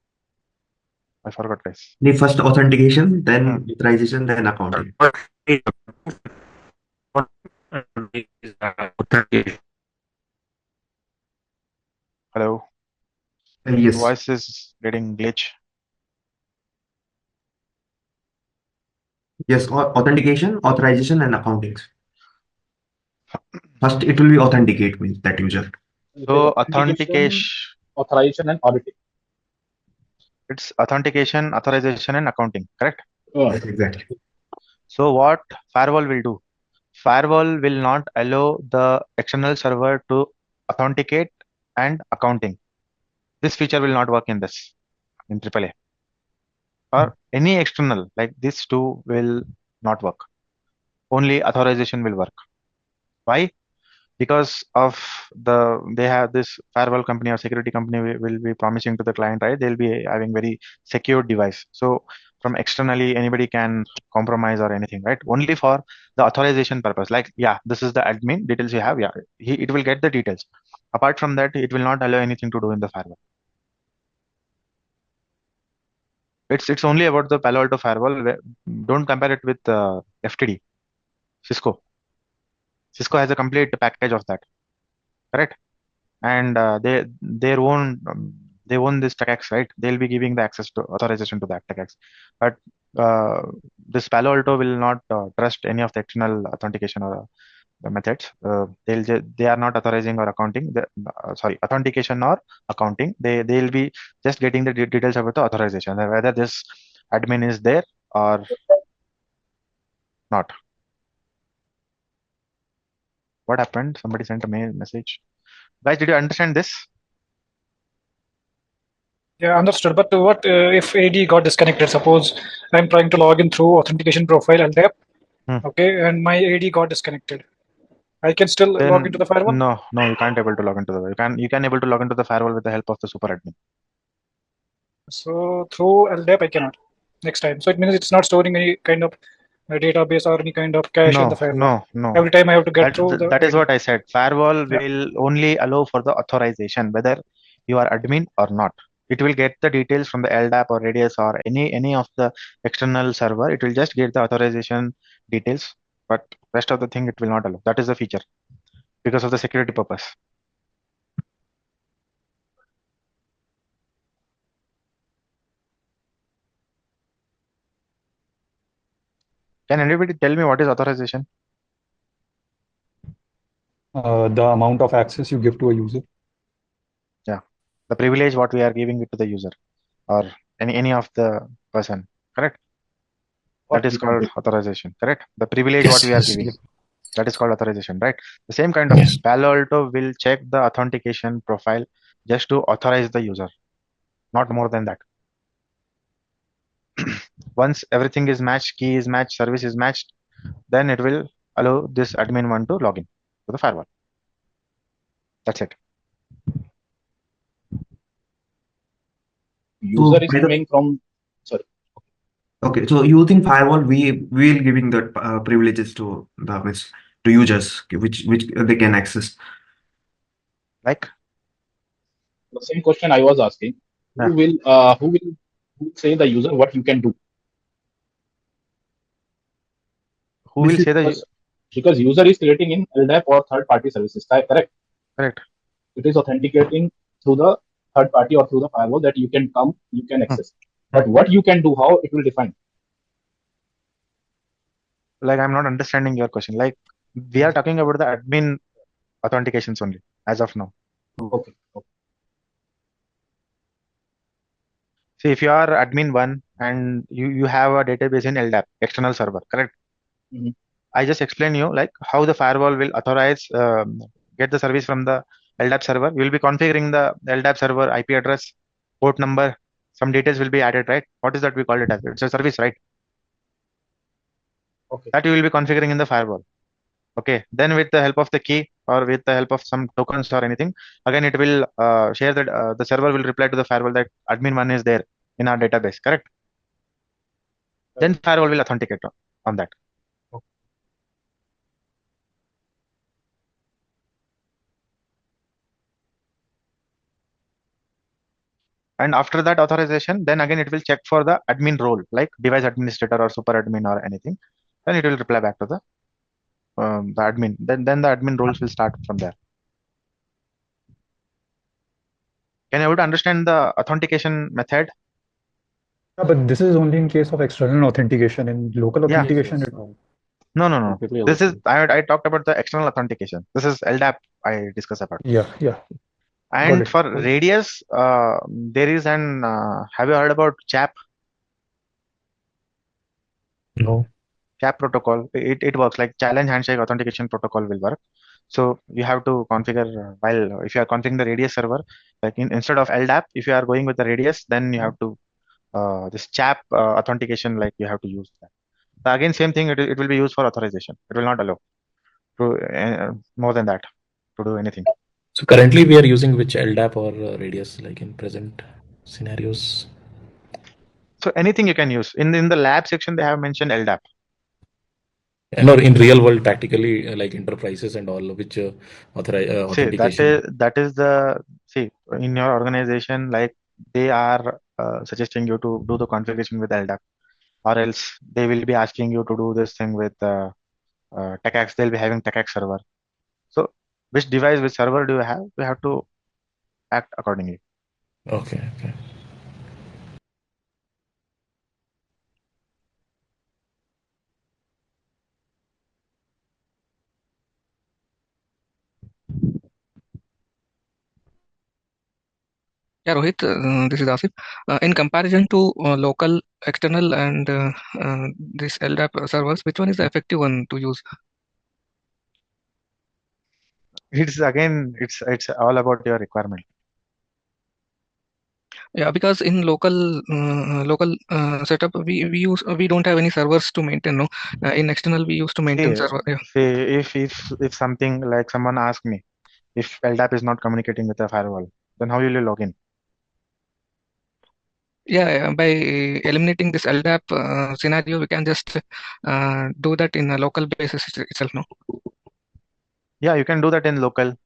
[SPEAKER 1] I forgot, guys.
[SPEAKER 10] The first authentication, then authorization, then accounting.
[SPEAKER 1] Hello?
[SPEAKER 10] Yes.
[SPEAKER 1] Voice is getting glitch.
[SPEAKER 10] Yes, authentication, authorization, and accounting. First, it will be authenticate means that user.
[SPEAKER 1] So authentication,
[SPEAKER 6] authorization, and auditing.
[SPEAKER 1] it's authentication, authorization, and accounting, correct?
[SPEAKER 10] Yes, exactly.
[SPEAKER 1] So what firewall will do? Firewall will not allow the external server to authenticate and accounting. This feature will not work in this, in AAA. Or any external, like these two will not work. Only authorization will work. Why? Because of they have this firewall company or security company will be promising to the client, right? They'll be having very secure device. So from externally, anybody can compromise or anything, right? Only for the authorization purpose. Like, yeah, this is the admin details you have. Yeah, it will get the details. Apart from that, it will not allow anything to do in the firewall. It's only about the Palo Alto firewall. Don't compare it with FTD, Cisco. Cisco has a complete package of that, correct? And they own this TechX, right? They'll be giving the access to authorization to that TechX. But uh, this Palo Alto will not trust any of the external authentication or the methods. They are not authorizing or accounting. Sorry, authentication or accounting. They'll be just getting the details about the authorization, whether this admin is there or not. What happened? Somebody sent a mail message. Guys, did you understand this?
[SPEAKER 9] Yeah, understood. But what if AD got disconnected? Suppose I'm trying to log in through authentication profile and app, okay, and my AD got disconnected. I can still log into the firewall?
[SPEAKER 1] No, you can't able to log into the you can able to log into the firewall with the help of the super admin.
[SPEAKER 9] So through LDAP I cannot next time. So it means it's not storing any kind of database or any kind of cache in the firewall.
[SPEAKER 1] No.
[SPEAKER 9] Every time I have to get through the
[SPEAKER 1] That is
[SPEAKER 9] AD.
[SPEAKER 1] what I said. Firewall will only allow for the authorization, whether you are admin or not. It will get the details from the LDAP or Radius or any of the external server. It will just get the authorization details, but rest of the thing it will not allow. That is the feature because of the security purpose. Can anybody tell me what is authorization?
[SPEAKER 8] The amount of access you give to a user.
[SPEAKER 1] Yeah, the privilege what we are giving it to the user or any of the person, correct?
[SPEAKER 10] What
[SPEAKER 1] That is
[SPEAKER 10] we can
[SPEAKER 1] called
[SPEAKER 10] do.
[SPEAKER 1] authorization, correct? The privilege what
[SPEAKER 4] Yes,
[SPEAKER 1] we are
[SPEAKER 4] yes,
[SPEAKER 1] giving,
[SPEAKER 4] yes.
[SPEAKER 1] that is called authorization, right? The same kind of thing.
[SPEAKER 4] Yes.
[SPEAKER 1] Palo Alto will check the authentication profile just to authorize the user, not more than that. Once everything is matched, key is matched, service is matched, then it will allow this admin one to log in to the firewall. That's it.
[SPEAKER 6] User is
[SPEAKER 10] by the
[SPEAKER 6] coming from, sorry.
[SPEAKER 10] Okay, so using firewall, we will giving the privileges to the to users, which they can access.
[SPEAKER 1] Like,
[SPEAKER 6] The same question I was asking.
[SPEAKER 1] yeah,
[SPEAKER 6] Who will say the user what you can do?
[SPEAKER 1] who will say the
[SPEAKER 6] Because user is creating in LDAP or third party services, correct?
[SPEAKER 1] correct?
[SPEAKER 6] It is authenticating through the third party or through the firewall that you can come, you can
[SPEAKER 1] Hmm.
[SPEAKER 6] access. But what you can do, how it will define?
[SPEAKER 1] Like, I'm not understanding your question. Like, we are talking about the admin authentications only as of now.
[SPEAKER 6] Okay.
[SPEAKER 1] See, if you are admin one and you have a database in LDAP, external server, correct?
[SPEAKER 6] Mhm.
[SPEAKER 1] I just explained you like how the firewall will authorize, get the service from the LDAP server. You will be configuring the LDAP server IP address, port number, some details will be added, right? What is that we call it as? It's a service, right?
[SPEAKER 6] Okay.
[SPEAKER 1] That you will be configuring in the firewall. Okay. Then with the help of the key or with the help of some tokens or anything, again it will share that the server will reply to the firewall that admin one is there in our database, correct? Then firewall will authenticate on that. And after that authorization, then again it will check for the admin role, like device administrator or super admin or anything. Then it will reply back to the admin. Then the admin roles will start from there. Can you able to understand the authentication method?
[SPEAKER 8] Yeah, but this is only in case of external authentication. In local
[SPEAKER 1] Yeah.
[SPEAKER 8] authentication,
[SPEAKER 1] No.
[SPEAKER 11] Completely
[SPEAKER 1] This is
[SPEAKER 11] understand.
[SPEAKER 1] I talked about the external authentication. This is LDAP I discussed about.
[SPEAKER 8] yeah, got
[SPEAKER 1] And
[SPEAKER 8] it.
[SPEAKER 1] for radius, there is an have you heard about CHAP?
[SPEAKER 4] No.
[SPEAKER 1] CHAP protocol. It works like challenge handshake authentication protocol will work. So you have to configure while if you are configuring the radius server, like instead of LDAP, if you are going with the radius, then you have to this CHAP authentication, like you have to use that. So again, same thing. It will be used for authorization. It will not allow to more than that to do anything.
[SPEAKER 4] So currently we are using which LDAP or radius, like in present scenarios?
[SPEAKER 1] So anything you can use. In the lab section, they have mentioned LDAP.
[SPEAKER 4] And or in real world, practically, like enterprises and all, which
[SPEAKER 1] See,
[SPEAKER 4] authentication?
[SPEAKER 1] that is the see in your organization, like they are suggesting you to do the configuration with LDAP, or else they will be asking you to do this thing with TechX. They'll be having TechX server. So which device, which server do you have? You have to act accordingly.
[SPEAKER 4] Okay.
[SPEAKER 12] Yeah, Rohit, this is Asif. In comparison to local, external, and this LDAP servers, which one is the effective one to use?
[SPEAKER 1] It's all about your requirement.
[SPEAKER 12] Yeah, because in local setup, we don't have any servers to maintain. No, in external we used to maintain
[SPEAKER 1] See,
[SPEAKER 12] server. Yeah.
[SPEAKER 1] if something like someone asked me if LDAP is not communicating with the firewall, then how will you log in?
[SPEAKER 12] Yeah, by eliminating this LDAP scenario, we can just do that in a local basis itself. No.
[SPEAKER 1] Yeah, you can do that in local,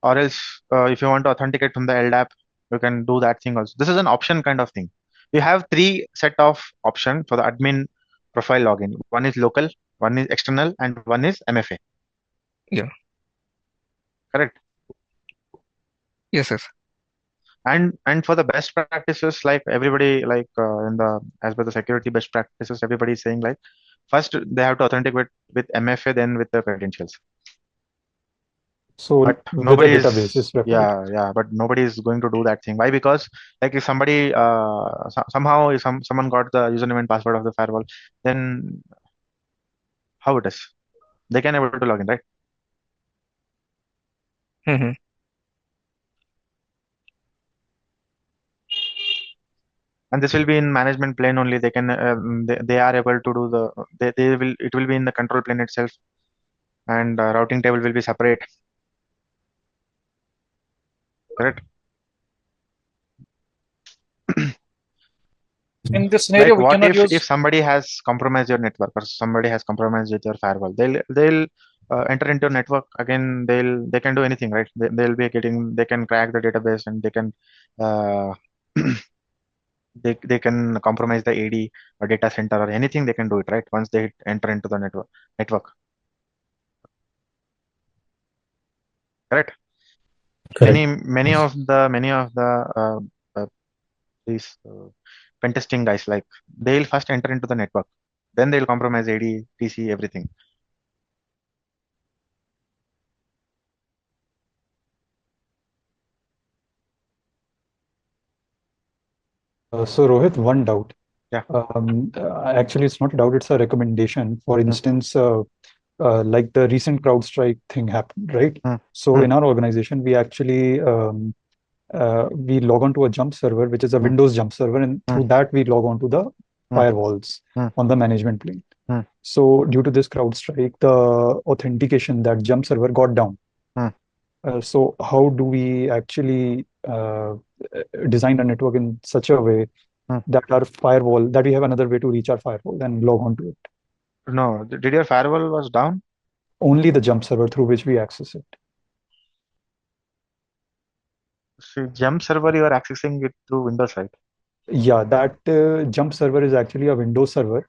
[SPEAKER 1] or else if you want to authenticate from the LDAP, you can do that thing also. This is an option kind of thing. You have three set of option for the admin profile login. One is local, one is external, and one is MFA.
[SPEAKER 12] Yeah.
[SPEAKER 1] Correct.
[SPEAKER 12] Yes, yes.
[SPEAKER 1] And for the best practices, like everybody like in the as per the security best practices, everybody is saying like first they have to authenticate with MFA, then with the credentials.
[SPEAKER 8] So
[SPEAKER 1] But
[SPEAKER 8] with a
[SPEAKER 1] nobody
[SPEAKER 8] database is
[SPEAKER 1] is,
[SPEAKER 8] required.
[SPEAKER 1] yeah, but nobody is going to do that thing. Why? Because like if somebody somehow if someone got the username and password of the firewall, then how it is? They can able to log in, right?
[SPEAKER 12] Mm-hmm.
[SPEAKER 1] And this will be in management plane only. They can they are able to do they will it will be in the control plane itself, and routing table will be separate. Correct.
[SPEAKER 9] In this scenario,
[SPEAKER 1] Like
[SPEAKER 9] we
[SPEAKER 1] what
[SPEAKER 9] cannot
[SPEAKER 1] if
[SPEAKER 9] use.
[SPEAKER 1] somebody has compromised your network or somebody has compromised with your firewall? They'll enter into your network again. They can do anything, right? They'll be getting they can crack the database and they can uh, they can compromise the AD or data center or anything. They can do it, right? Once they enter into the network. Correct. Many
[SPEAKER 11] Correct.
[SPEAKER 1] many of the uh, these pen testing guys, like they'll first enter into the network, then they'll compromise AD, TC, everything.
[SPEAKER 8] So Rohit, one doubt.
[SPEAKER 1] Yeah.
[SPEAKER 8] Actually, it's not a doubt, it's a recommendation. For instance, like the recent CrowdStrike thing happened, right? So in our organization, we actually we log on to a jump server, which is a Windows jump server, and through that we log on to the firewalls on the management plane. So due to this CrowdStrike, the authentication, that jump server got down. So how do we actually design a network in such a way that our firewall, that we have another way to reach our firewall and log on to it?
[SPEAKER 1] No, did your firewall was down?
[SPEAKER 8] Only the jump server through which we access it.
[SPEAKER 1] So jump server you are accessing it through Windows, right?
[SPEAKER 8] Yeah, that jump server is actually a Windows server.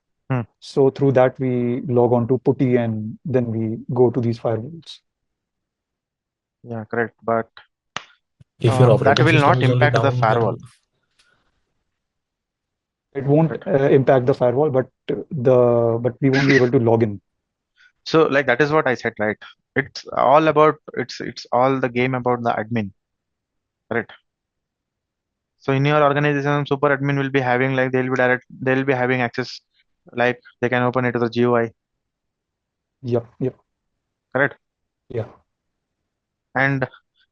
[SPEAKER 8] So through that we log on to PuTTY and then we go to these firewalls.
[SPEAKER 1] Yeah, correct. But
[SPEAKER 11] If your
[SPEAKER 1] that
[SPEAKER 11] operating
[SPEAKER 1] will
[SPEAKER 11] system
[SPEAKER 1] not
[SPEAKER 11] is only
[SPEAKER 1] impact the
[SPEAKER 11] down,
[SPEAKER 1] firewall.
[SPEAKER 11] then
[SPEAKER 8] It won't impact the firewall, but we won't be able to log in.
[SPEAKER 1] So like that is what I said, right? It's all about it's all the game about the admin, correct? So in your organization, super admin will be having like they'll be having access, like they can open it to the GUI.
[SPEAKER 8] Yep.
[SPEAKER 1] Correct.
[SPEAKER 8] Yeah.
[SPEAKER 1] And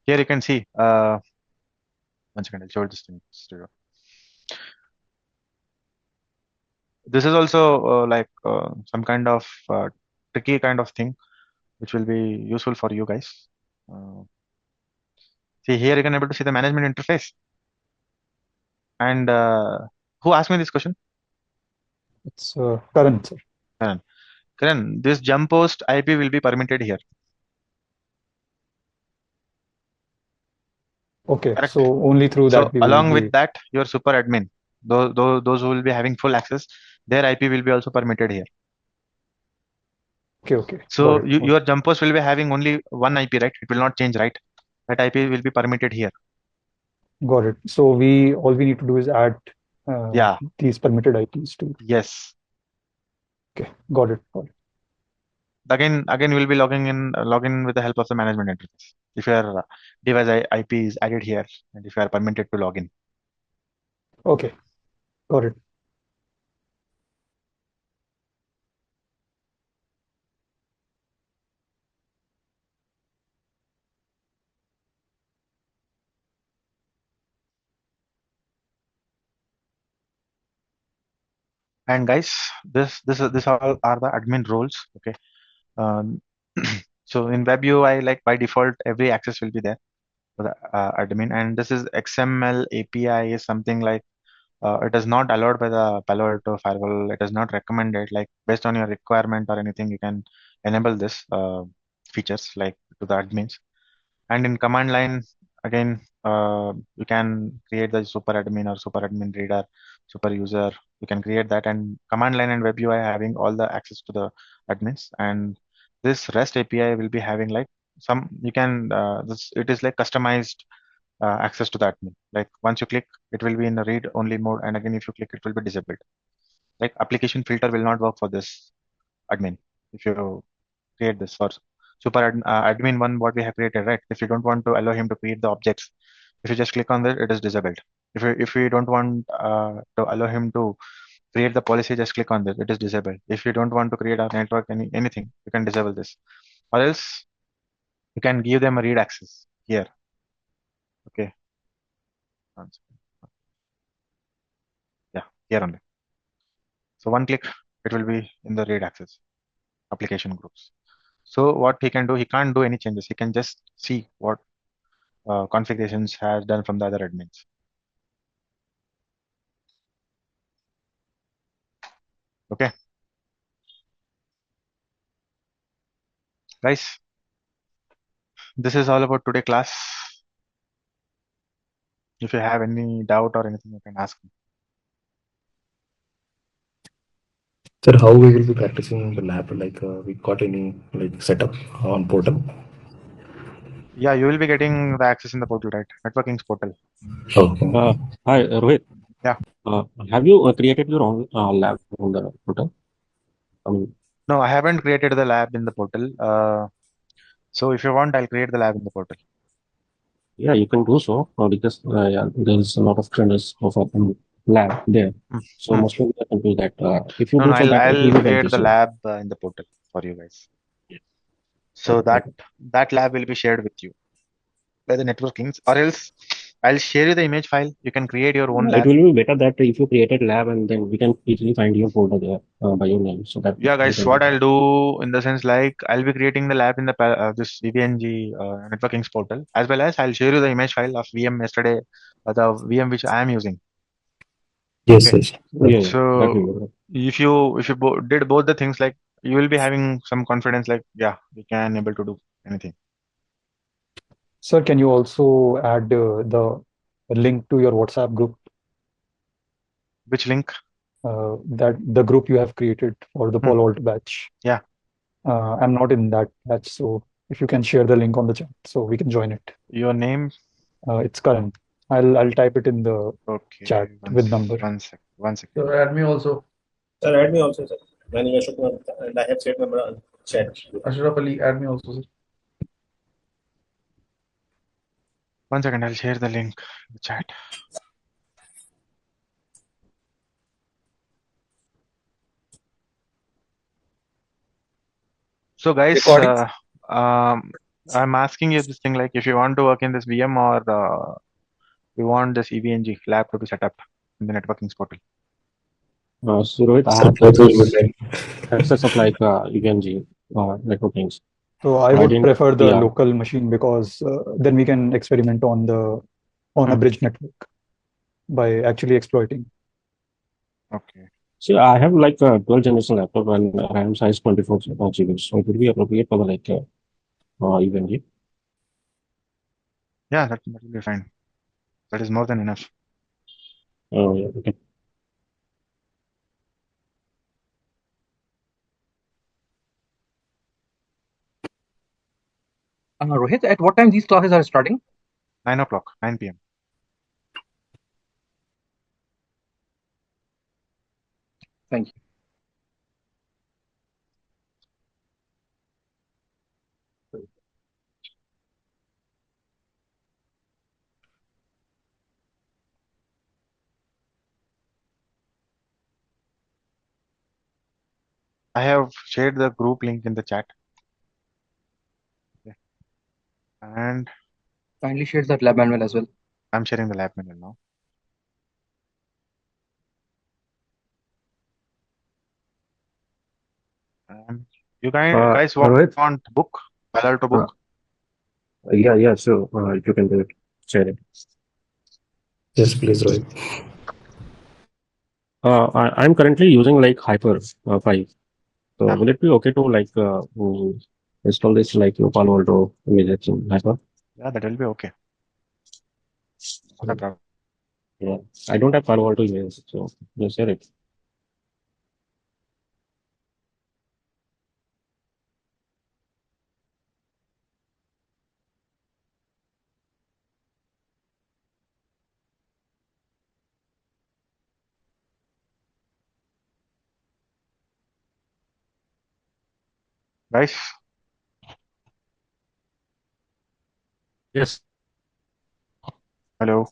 [SPEAKER 1] here you can see one second, I'll show this thing. This is also like some kind of tricky kind of thing which will be useful for you guys. See here you can able to see the management interface. And who asked me this question?
[SPEAKER 8] It's Karan, sir.
[SPEAKER 1] Karan, this jump post IP will be permitted here.
[SPEAKER 8] Okay,
[SPEAKER 1] Correct.
[SPEAKER 8] so only through
[SPEAKER 1] So
[SPEAKER 8] that we will
[SPEAKER 1] along
[SPEAKER 8] be.
[SPEAKER 1] with that, your super admin, those who will be having full access, their IP will be also permitted here.
[SPEAKER 8] Okay.
[SPEAKER 1] So your jump post will be having only one IP, right? It will not change, right? That IP will be permitted here.
[SPEAKER 8] Got it. So all we need to do is add these permitted IPs to.
[SPEAKER 1] Yes.
[SPEAKER 8] Okay, got it.
[SPEAKER 1] Again, we'll be login with the help of the management interface. If your device IP is added here, and if you are permitted to log in.
[SPEAKER 8] Okay, got it.
[SPEAKER 1] And guys, this all are the admin roles. Okay. So in web UI, like by default, every access will be there for the admin, and this is XML API is something like it is not allowed by the Palo Alto firewall. It is not recommended. Like based on your requirement or anything, you can enable this features like to the admins. And in command line, again, you can create the super admin or super admin reader, super user. You can create that, and command line and web UI having all the access to the admins. And this REST API will be having like some you can this it is like customized access to the admin. Like once you click, it will be in a read only mode, and again if you click, it will be disabled. Like application filter will not work for this admin if you create this for admin one what we have created, right? If you don't want to allow him to create the objects, if you just click on this, it is disabled. If you don't want to allow him to create the policy, just click on this, it is disabled. If you don't want to create a network anything, you can disable this, or else you can give them a read access here. Okay. One second. Yeah, here only. So one click, it will be in the read access application groups. So what he can do, he can't do any changes. He can just see what configurations has done from the other admins. Okay, guys, this is all about today class. If you have any doubt or anything, you can ask me.
[SPEAKER 11] Sir, how we will be practicing in the lab? Like, we got any like setup on portal?
[SPEAKER 1] Yeah, you will be getting the access in the portal, right? Networking's portal.
[SPEAKER 11] Okay.
[SPEAKER 13] Hi, Rohit.
[SPEAKER 1] Yeah.
[SPEAKER 13] Have you created your own lab on the portal? I mean,
[SPEAKER 1] No, I haven't created the lab in the portal. So if you want, I'll create the lab in the portal.
[SPEAKER 13] yeah, you can do so because yeah, there's a lot of trainers of a lab there. So most probably I can do that. If you
[SPEAKER 1] No,
[SPEAKER 13] do
[SPEAKER 1] no,
[SPEAKER 13] so, that it
[SPEAKER 1] I'll
[SPEAKER 13] will be
[SPEAKER 1] create the
[SPEAKER 13] beneficial.
[SPEAKER 1] lab in the portal for you guys. So
[SPEAKER 13] Okay.
[SPEAKER 1] that lab will be shared with you by the networkings, or else I'll share you the image file. You can create your own
[SPEAKER 13] It
[SPEAKER 1] lab.
[SPEAKER 13] will be better that if you created lab and then we can easily find your folder there by your name. So that
[SPEAKER 1] Yeah,
[SPEAKER 13] we
[SPEAKER 1] guys,
[SPEAKER 13] can
[SPEAKER 1] what
[SPEAKER 13] do
[SPEAKER 1] I'll
[SPEAKER 13] that.
[SPEAKER 1] do in the sense like I'll be creating the lab in the this VNG networkings portal, as well as I'll share you the image file of VM yesterday, the VM which I am using.
[SPEAKER 11] Yes,
[SPEAKER 1] Okay.
[SPEAKER 11] yes.
[SPEAKER 13] Yeah, that will
[SPEAKER 1] So
[SPEAKER 13] be better.
[SPEAKER 1] if you did both the things, like you will be having some confidence, like yeah, we can able to do anything.
[SPEAKER 8] Sir, can you also add the link to your WhatsApp group?
[SPEAKER 1] Which link?
[SPEAKER 8] That the group you have created for the Palo Alto batch.
[SPEAKER 1] Yeah.
[SPEAKER 8] I'm not in that batch, so if you can share the link on the chat, so we can join it.
[SPEAKER 1] Your name?
[SPEAKER 8] It's Karan. I'll type it in the chat
[SPEAKER 1] Okay.
[SPEAKER 8] with number.
[SPEAKER 1] One second.
[SPEAKER 5] So add me also.
[SPEAKER 3] Sir, add me also, sir. My name is Ashok Kumar Gupta, and I have shared number on chat.
[SPEAKER 5] Ashraf Ali, add me also, sir.
[SPEAKER 1] 1 second, I'll share the link in the chat. So guys, I'm asking you this thing, like if you want to work in this VM, or you want this EVNG lab to be set up in the networking portal.
[SPEAKER 13] So Rohit, I
[SPEAKER 11] Sir,
[SPEAKER 13] have
[SPEAKER 11] both will be fine.
[SPEAKER 13] access of like EVNG networkings.
[SPEAKER 8] So I would
[SPEAKER 13] didn't-
[SPEAKER 8] prefer the
[SPEAKER 13] yeah.
[SPEAKER 8] local machine because then we can experiment on a bridge network by actually exploiting.
[SPEAKER 1] Okay.
[SPEAKER 13] See, I have like a 12th generation laptop and RAM size 24 GB, so it would be appropriate for like EVNG.
[SPEAKER 1] Yeah, that will be fine. That is more than enough.
[SPEAKER 13] Oh, yeah, okay.
[SPEAKER 14] Rohit, at what time these classes are starting?
[SPEAKER 1] 9 o'clock, 9 p.m.
[SPEAKER 14] Thank you.
[SPEAKER 1] I have shared the group link in the chat. Okay. And
[SPEAKER 14] Kindly share that lab manual as well.
[SPEAKER 1] I'm sharing the lab manual now. You guys
[SPEAKER 13] Rohit?
[SPEAKER 1] want book? Palo Alto book?
[SPEAKER 13] Yeah, so if you can do it, share it.
[SPEAKER 11] Yes, please, Rohit.
[SPEAKER 13] I'm currently using like Hyper 5. So
[SPEAKER 1] Yeah.
[SPEAKER 13] will it be okay to like install this like Palo Alto images in Hyper?
[SPEAKER 1] Yeah, that will be okay. Not a problem.
[SPEAKER 13] Yeah, I don't have Palo Alto images, so just share it.
[SPEAKER 1] Guys,
[SPEAKER 13] Yes.
[SPEAKER 1] Hello.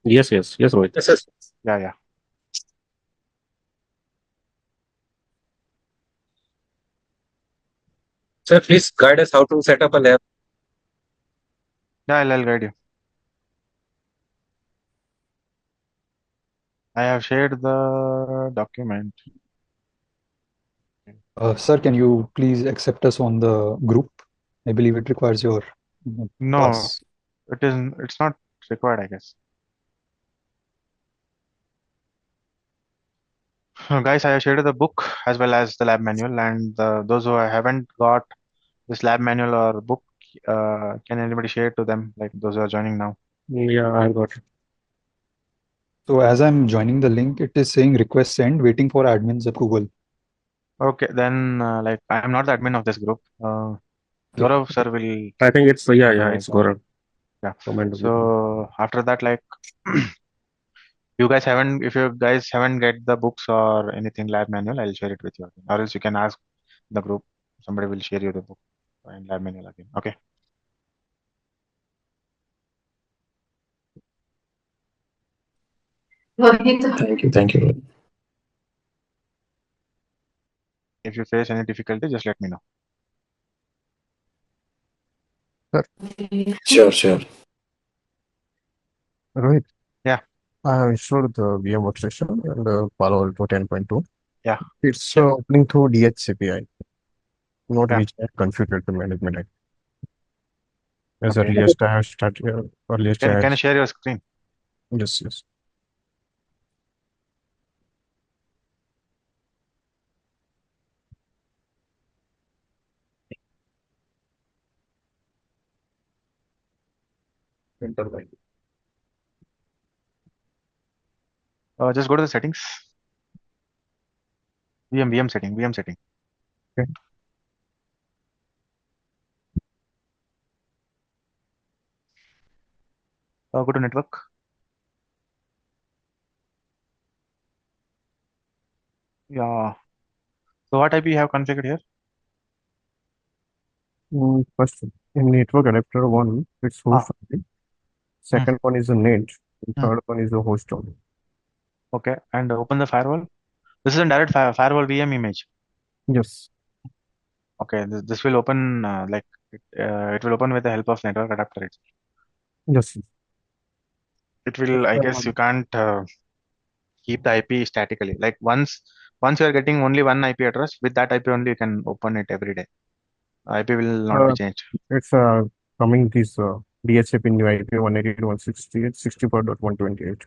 [SPEAKER 13] Yes, Rohit.
[SPEAKER 7] Yes.
[SPEAKER 1] Yeah.
[SPEAKER 7] Sir, please guide us how to set up a lab.
[SPEAKER 1] Yeah, I'll guide you. I have shared the document.
[SPEAKER 8] Sir, can you please accept us on the group? I believe it requires your
[SPEAKER 1] No,
[SPEAKER 8] pass.
[SPEAKER 1] it's not required, I guess. Guys, I have shared the book as well as the lab manual, and those who haven't got this lab manual or book, can anybody share to them, like those who are joining now?
[SPEAKER 13] Yeah, I got it.
[SPEAKER 8] So as I'm joining the link, it is saying request send, waiting for admin's approval.
[SPEAKER 1] Okay, then like I am not the admin of this group. Gaurav sir will.
[SPEAKER 13] I think it's it's
[SPEAKER 1] provide that.
[SPEAKER 13] Gaurav.
[SPEAKER 1] Yeah.
[SPEAKER 13] Command.
[SPEAKER 1] So after that, like if you guys haven't get the books or anything lab manual, I'll share it with you again. Or else you can ask the group. Somebody will share you the book and lab manual again. Okay.
[SPEAKER 11] Thank you, Rohit.
[SPEAKER 1] If you face any difficulty, just let me know.
[SPEAKER 11] Sure.
[SPEAKER 2] Rohit.
[SPEAKER 1] Yeah.
[SPEAKER 2] I have installed the VM workstation and Palo Alto 10.2.
[SPEAKER 1] Yeah.
[SPEAKER 2] It's opening through DHCPI, not
[SPEAKER 1] Yeah.
[SPEAKER 2] which I configured the management. As
[SPEAKER 1] Okay.
[SPEAKER 2] earliest I have started, earliest I
[SPEAKER 1] Can
[SPEAKER 2] have.
[SPEAKER 1] you share your screen?
[SPEAKER 2] Yes.
[SPEAKER 1] Just go to the settings. VM setting.
[SPEAKER 2] Okay.
[SPEAKER 1] Go to network. Yeah. So what IP you have configured here?
[SPEAKER 2] First, in network adapter 1, it's host only. Second one is a net. And third one is a host only.
[SPEAKER 1] Okay. And open the firewall. This is a direct firewall VM image.
[SPEAKER 2] Yes.
[SPEAKER 1] Okay. This will open it will open with the help of network adapter itself.
[SPEAKER 2] Yes.
[SPEAKER 1] It will. I guess you can't keep the IP statically. Like once you are getting only one IP address, with that IP only you can open it every day. IP will not be changed.
[SPEAKER 2] It's coming this DHCP new IP 192.168.64.128.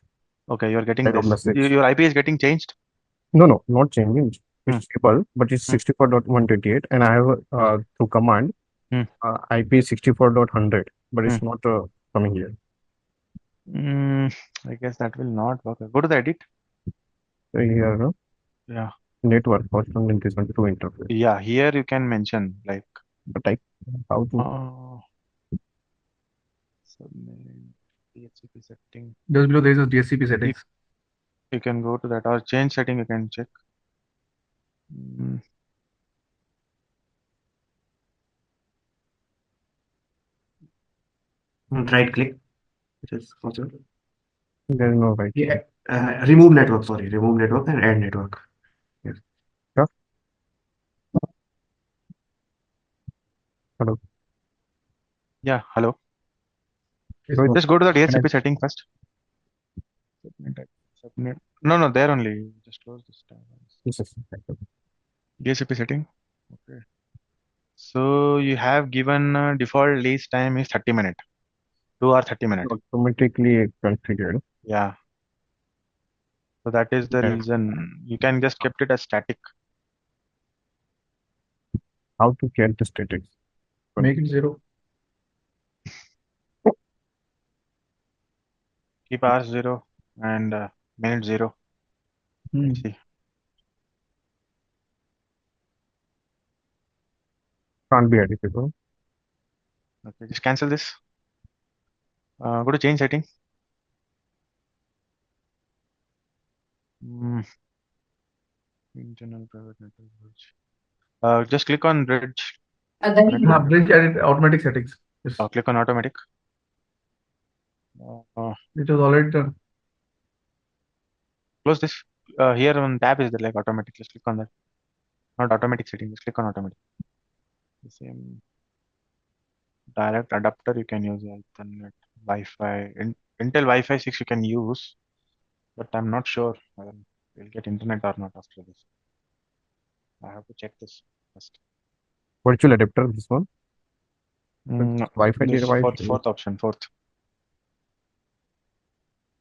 [SPEAKER 1] Okay, you're getting
[SPEAKER 2] Kind of
[SPEAKER 1] this.
[SPEAKER 2] message.
[SPEAKER 1] Your IP is getting changed.
[SPEAKER 2] No, not changing. It's stable, but it's 64.128, and I have through command IP 64.100, but it's not coming here.
[SPEAKER 1] I guess that will not work. Go to the edit.
[SPEAKER 2] So here,
[SPEAKER 1] Yeah.
[SPEAKER 2] network host on this one to interface.
[SPEAKER 1] Yeah, here you can mention like
[SPEAKER 2] type how to.
[SPEAKER 1] Subnet, DHCP setting.
[SPEAKER 5] Just below there is a DHCP settings.
[SPEAKER 1] You can go to that or change setting. You can check.
[SPEAKER 10] Right click. It is possible.
[SPEAKER 2] There is no right.
[SPEAKER 10] Yeah. Remove network. Sorry, remove network and add network. Yes.
[SPEAKER 2] Yeah. Hello.
[SPEAKER 1] Yeah. Hello.
[SPEAKER 2] So
[SPEAKER 1] Just go to the DHCP setting first. Subnet. No, there only. Just close this tab. DHCP setting. Okay. So you have given default lease time is 30 minutes. 2 or 30 minutes.
[SPEAKER 2] Automatically configured.
[SPEAKER 1] Yeah. So that is the reason. You can just kept it as static.
[SPEAKER 2] How to get the statics?
[SPEAKER 5] Make it 0.
[SPEAKER 1] Keep hours 0 and minute 0. Let's see.
[SPEAKER 2] Can't be editable.
[SPEAKER 1] Okay, just cancel this. Go to change setting. Internal private network bridge. Just click on bridge.
[SPEAKER 5] Bridge edit automatic settings. Yes.
[SPEAKER 1] Click on automatic.
[SPEAKER 5] It was already done.
[SPEAKER 1] Close this. Here on tab is there like automatic. Just click on that. Not automatic setting. Just click on automatic. The same direct adapter you can use Ethernet, Wi-Fi, Intel Wi-Fi 6 you can use, but I'm not sure whether we'll get internet or not after this. I have to check this first.
[SPEAKER 2] Virtual adapter, this one.
[SPEAKER 1] No,
[SPEAKER 2] Wi-Fi
[SPEAKER 1] this
[SPEAKER 2] device.
[SPEAKER 1] fourth option, fourth.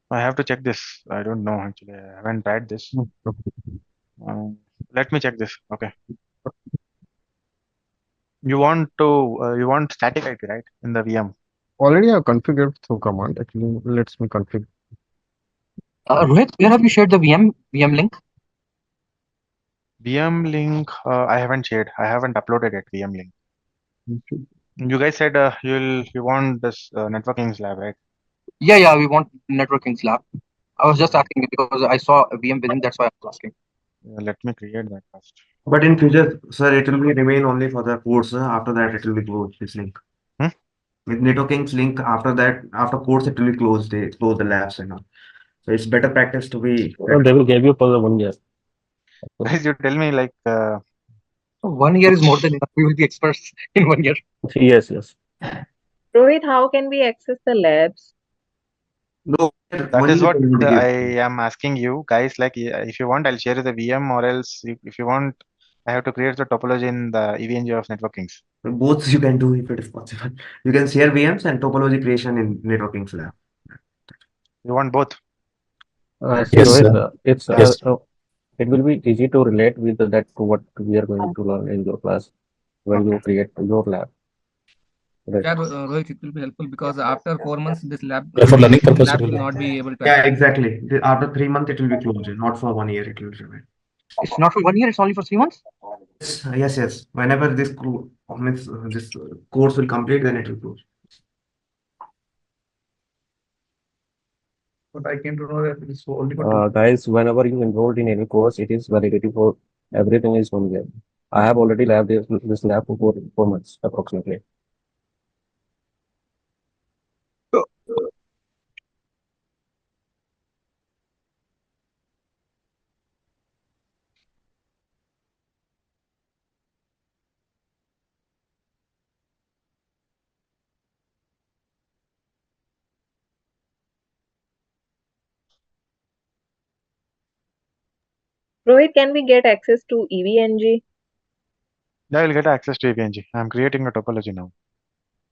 [SPEAKER 1] I have to check this. I don't know actually. I haven't tried this. Let me check this. Okay. You want static IP, right? In the VM.
[SPEAKER 2] Already I have configured through command. Actually, let's me configure.
[SPEAKER 14] Rohit, where have you shared the VM link?
[SPEAKER 1] VM link, I haven't shared. I haven't uploaded it. VM link. You guys said you want this networking lab, right?
[SPEAKER 14] Yeah, we want networking lab. I was just asking because I saw a VM within, that's why I was asking.
[SPEAKER 1] Let me create that first.
[SPEAKER 10] But in future, sir, it will be remain only for the course. After that, it will be closed. This link. With networking's link, after that, after course, it will be closed. They close the labs and all. So it's better practice to be.
[SPEAKER 13] They will give you for the 1 year.
[SPEAKER 1] Guys, you tell me like.
[SPEAKER 14] 1 year is more than enough. We will be experts in 1 year.
[SPEAKER 13] Yes.
[SPEAKER 15] Rohit, how can we access the labs?
[SPEAKER 10] No,
[SPEAKER 1] that is what I am asking you guys. Like, if you want, I'll share the VM, or else if you want, I have to create the topology in the EVNG of networkings.
[SPEAKER 10] Both you can do if it is possible. You can share VMs and topology creation in networking lab.
[SPEAKER 1] You want both?
[SPEAKER 13] See, Rohit, it will be easy to relate with that to what we are going to learn in your class when you create your lab. Right.
[SPEAKER 12] Yeah, Rohit, it will be helpful because after 4 months, this lab,
[SPEAKER 13] Yeah, for learning purpose,
[SPEAKER 12] lab
[SPEAKER 13] it
[SPEAKER 12] will
[SPEAKER 13] will
[SPEAKER 12] not be able to
[SPEAKER 10] Yeah,
[SPEAKER 12] access.
[SPEAKER 10] exactly. After 3 months, it will be closed. Not for 1 year, it will remain.
[SPEAKER 14] It's not for 1 year, it's only for 3 months?
[SPEAKER 10] Yes. Whenever this course will complete, then it will close.
[SPEAKER 5] But I came to know that it's only for
[SPEAKER 13] Guys, whenever you enrolled in any course, it is validity for everything is 1 year. I have already lab this lab for 4 months approximately.
[SPEAKER 15] Rohit, can we get access to EVNG?
[SPEAKER 1] Yeah, I'll get access to EVNG. I'm creating a topology now.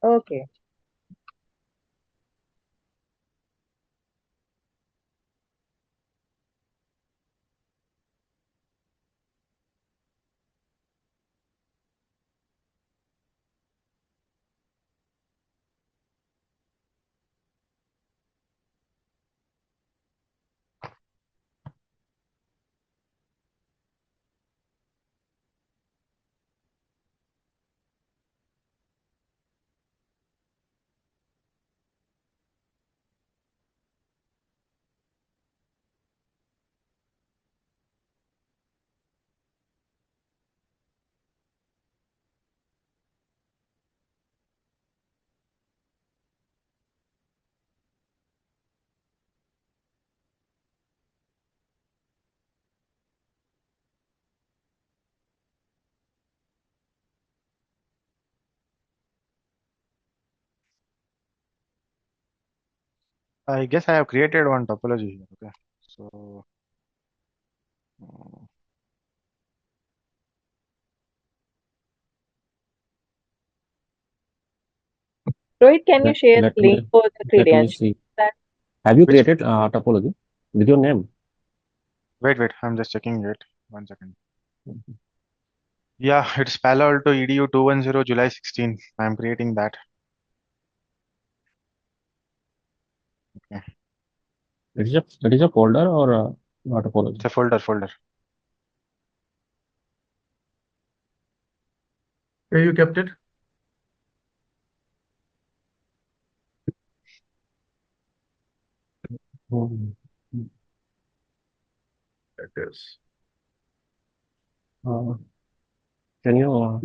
[SPEAKER 15] Okay.
[SPEAKER 1] I guess I have created one topology here. Okay, so
[SPEAKER 15] Rohit, can you share the link for the
[SPEAKER 13] Let me
[SPEAKER 15] credentials?
[SPEAKER 13] see. Have you created topology with your name?
[SPEAKER 1] wait, I'm just checking it. 1 second. Yeah, it's Palo Alto EDU 210 July 16. I'm creating that. Okay.
[SPEAKER 13] It is a folder or not a folder?
[SPEAKER 1] It's a folder.
[SPEAKER 5] where you kept it? That is.
[SPEAKER 13] Can you?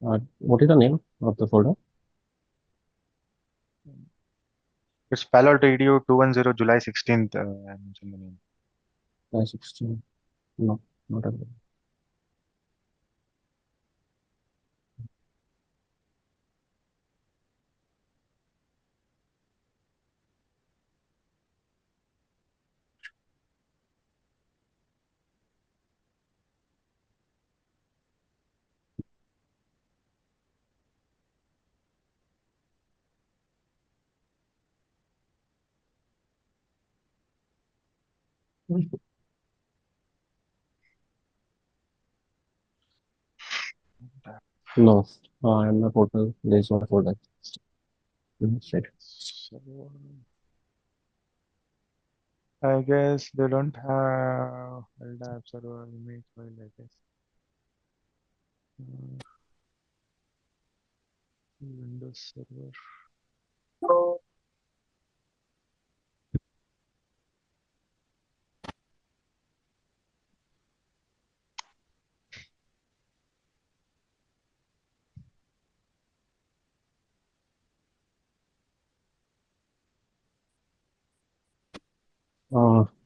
[SPEAKER 13] What is the name of the folder?
[SPEAKER 1] It's Palo Alto EDU 210 July 16th. I mentioned the name.
[SPEAKER 13] July 16. No, not available. No, I'm not portal. There's no folder. Right.
[SPEAKER 1] I guess they don't have LDAP server image file, I guess. Windows server.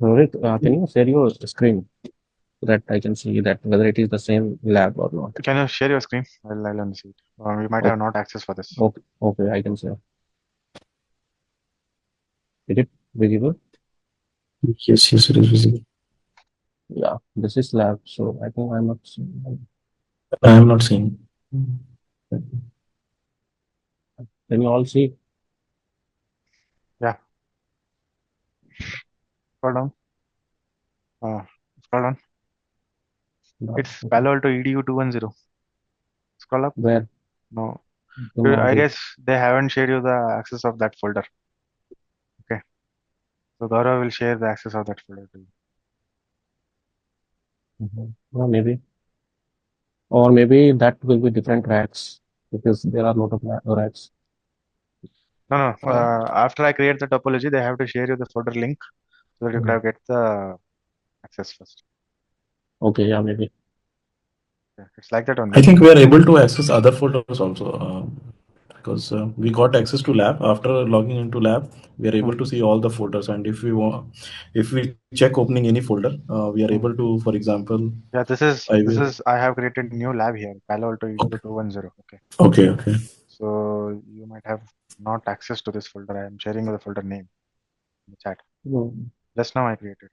[SPEAKER 13] Rohit, can you share your screen so that I can see that whether it is the same lab or not?
[SPEAKER 1] Can you share your screen? I'll see it. We might
[SPEAKER 13] Okay.
[SPEAKER 1] have not access for this.
[SPEAKER 13] Okay, okay, I can share. Is it visible?
[SPEAKER 11] Yes, yes, it is visible.
[SPEAKER 13] Yeah, this is lab, so I think I'm not seeing.
[SPEAKER 11] I am not seeing.
[SPEAKER 13] Can you all see?
[SPEAKER 1] Yeah. Scroll down. Scroll down.
[SPEAKER 13] No,
[SPEAKER 1] It's
[SPEAKER 13] okay.
[SPEAKER 1] Palo Alto EDU 210. Scroll up.
[SPEAKER 13] Where?
[SPEAKER 1] No.
[SPEAKER 13] No,
[SPEAKER 1] I guess they haven't shared you the access of that folder. Okay. So Gaurav will share the access of that folder to you.
[SPEAKER 13] Or maybe. Or maybe that will be different racks because there are a lot of racks.
[SPEAKER 1] No. After I create the topology, they have to share you the folder link so that you could have get the access first.
[SPEAKER 13] Okay, yeah, maybe.
[SPEAKER 1] Yeah, it's like that
[SPEAKER 11] I
[SPEAKER 1] only.
[SPEAKER 11] think we are able to access other folders also because we got access to lab. After logging into lab, we are able to see all the folders, and if we check opening any folder, we are able to, for example.
[SPEAKER 1] Yeah, this is I have created new lab here, Palo Alto EDU 210. Okay.
[SPEAKER 11] Okay.
[SPEAKER 1] So you might have not access to this folder. I am sharing the folder name in the chat. Just now I created.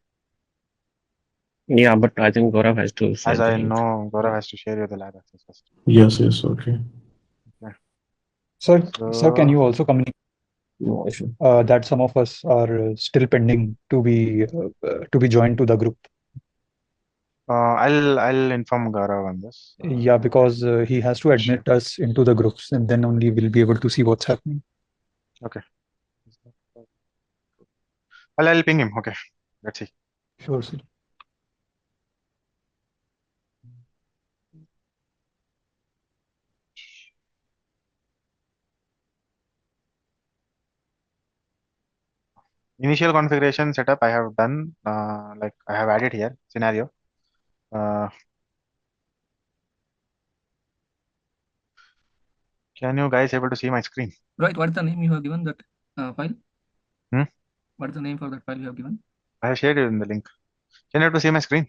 [SPEAKER 13] Yeah, but I think Gaurav has to share
[SPEAKER 1] As
[SPEAKER 13] the
[SPEAKER 1] I
[SPEAKER 13] link.
[SPEAKER 1] know, Gaurav has to share you the lab access first.
[SPEAKER 11] Yes, okay.
[SPEAKER 1] Okay.
[SPEAKER 8] Sir, can you also communicate
[SPEAKER 13] No issue.
[SPEAKER 8] that some of us are still pending to be joined to the group?
[SPEAKER 1] I'll inform Gaurav on this.
[SPEAKER 8] Yeah, because he has to admit us into the groups, and then only we'll be able to see what's happening.
[SPEAKER 1] Okay. I'll ping him. Okay. Let's see.
[SPEAKER 8] Sure, sir.
[SPEAKER 1] Initial configuration setup I have done. Like I have added here scenario. Can you guys able to see my screen?
[SPEAKER 12] Right. What is the name you have given that file?
[SPEAKER 1] Hmm?
[SPEAKER 12] What is the name for that file you have given?
[SPEAKER 1] I have shared it in the link. Can you able to see my screen?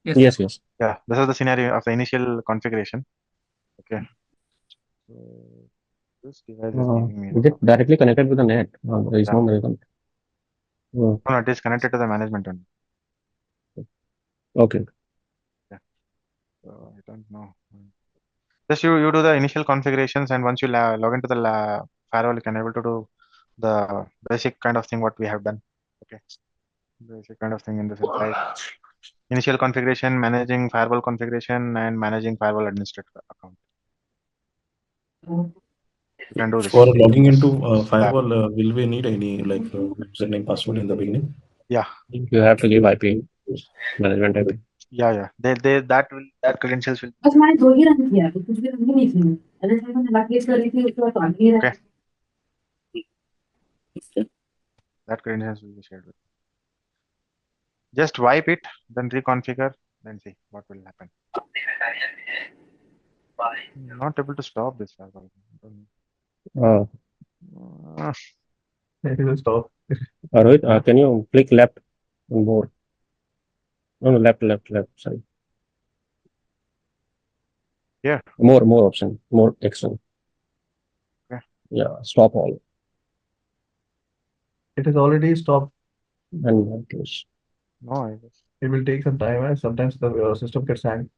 [SPEAKER 12] Yes.
[SPEAKER 13] Yes.
[SPEAKER 1] Yeah, this is the scenario of the initial configuration. Okay. So this device is giving me.
[SPEAKER 13] Is it directly connected with the net? There is no management.
[SPEAKER 1] No, it is connected to the management only.
[SPEAKER 13] Okay.
[SPEAKER 1] Yeah. So I don't know. Just you do the initial configurations, and once you log into the firewall, you can able to do the basic kind of thing what we have done. Okay. Basic kind of thing in the sense like initial configuration, managing firewall configuration, and managing firewall administrator account. You can do this.
[SPEAKER 11] For logging into firewall, will we need any username password in the beginning?
[SPEAKER 1] Yeah.
[SPEAKER 13] You have to give IP management IP.
[SPEAKER 1] Yeah. That credentials will. Okay. That credentials will be shared with. Just wipe it, then reconfigure, then see what will happen. Not able to stop this firewall.
[SPEAKER 5] It will stop.
[SPEAKER 13] Rohit, can you click left more? No, no, left. Sorry.
[SPEAKER 1] Yeah.
[SPEAKER 13] More option, more action.
[SPEAKER 1] Okay.
[SPEAKER 13] Yeah, stop all.
[SPEAKER 5] It is already stopped.
[SPEAKER 13] And close.
[SPEAKER 1] No, I guess.
[SPEAKER 5] It will take some time, and sometimes the system gets hang.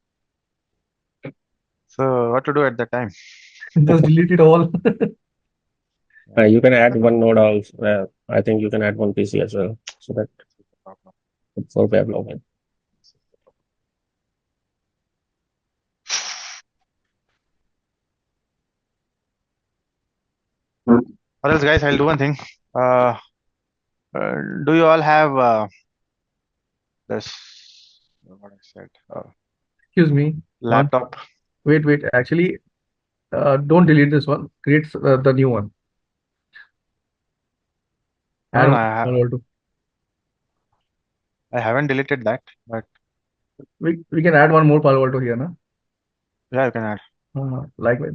[SPEAKER 1] So what to do at that time?
[SPEAKER 5] Just delete it all.
[SPEAKER 13] You can add one node also. I think you can add one PC as well, so that for web login.
[SPEAKER 1] Or else, guys, I'll do one thing. Do you all have this? What I said.
[SPEAKER 5] Excuse me.
[SPEAKER 1] Laptop.
[SPEAKER 5] Wait. Actually, don't delete this one. Create the new one.
[SPEAKER 1] No,
[SPEAKER 5] Add
[SPEAKER 1] no,
[SPEAKER 5] one
[SPEAKER 1] I haven't deleted that, but
[SPEAKER 5] we can add one more Palo Alto here, na?
[SPEAKER 1] yeah, you can add.
[SPEAKER 5] Likewise.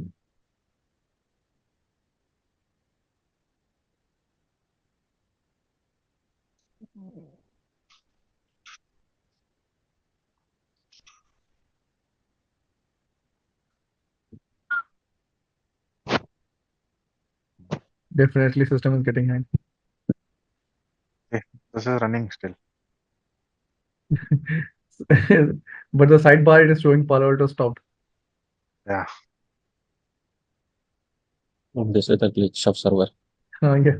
[SPEAKER 5] Definitely, system is getting hang.
[SPEAKER 1] Okay, this is running still.
[SPEAKER 5] But the sidebar it is showing Palo Alto stopped.
[SPEAKER 1] Yeah.
[SPEAKER 13] Oh, this is the glitch of server.
[SPEAKER 5] Yeah.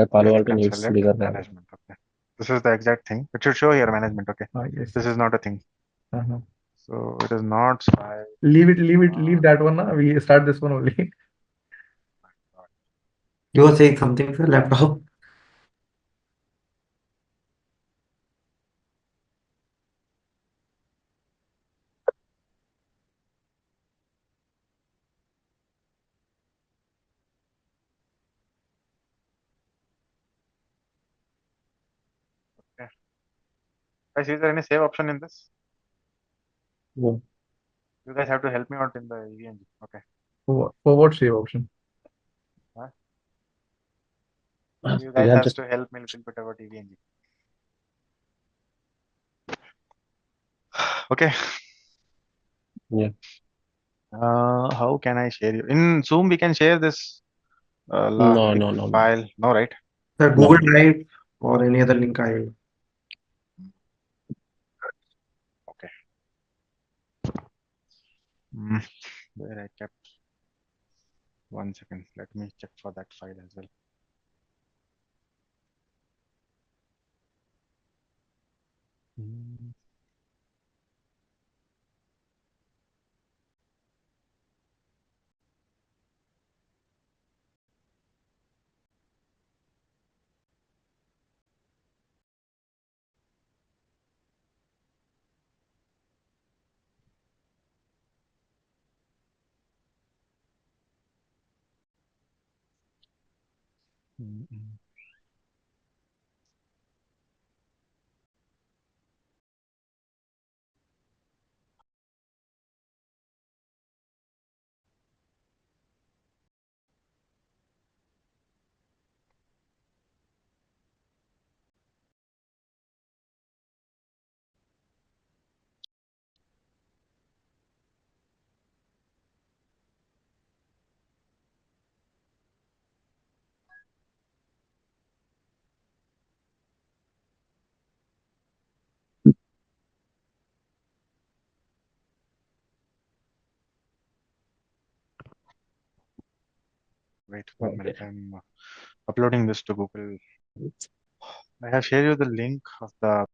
[SPEAKER 13] Palo Alto needs
[SPEAKER 1] Select
[SPEAKER 13] bigger
[SPEAKER 1] management. Okay. This is the exact thing. It should show here management. Okay.
[SPEAKER 5] Yes.
[SPEAKER 1] This is not a thing. So it is not.
[SPEAKER 5] Leave that one. Na? We start this one only.
[SPEAKER 10] You were saying something, sir, laptop?
[SPEAKER 1] Okay. Guys, is there any save option in this?
[SPEAKER 13] No.
[SPEAKER 1] You guys have to help me out in the EVNG. Okay.
[SPEAKER 5] For what save option?
[SPEAKER 1] Huh? You guys have to help me a little bit about EVNG. Okay.
[SPEAKER 13] Yeah.
[SPEAKER 1] How can I share you? In Zoom, we can share this
[SPEAKER 13] No.
[SPEAKER 1] file. No, right?
[SPEAKER 10] Sir, Google Drive or any other link I will.
[SPEAKER 1] Okay. Where I kept. 1 second. Let me check for that file as well. Wait 1 minute. I'm uploading this to Google. I have shared you the link of the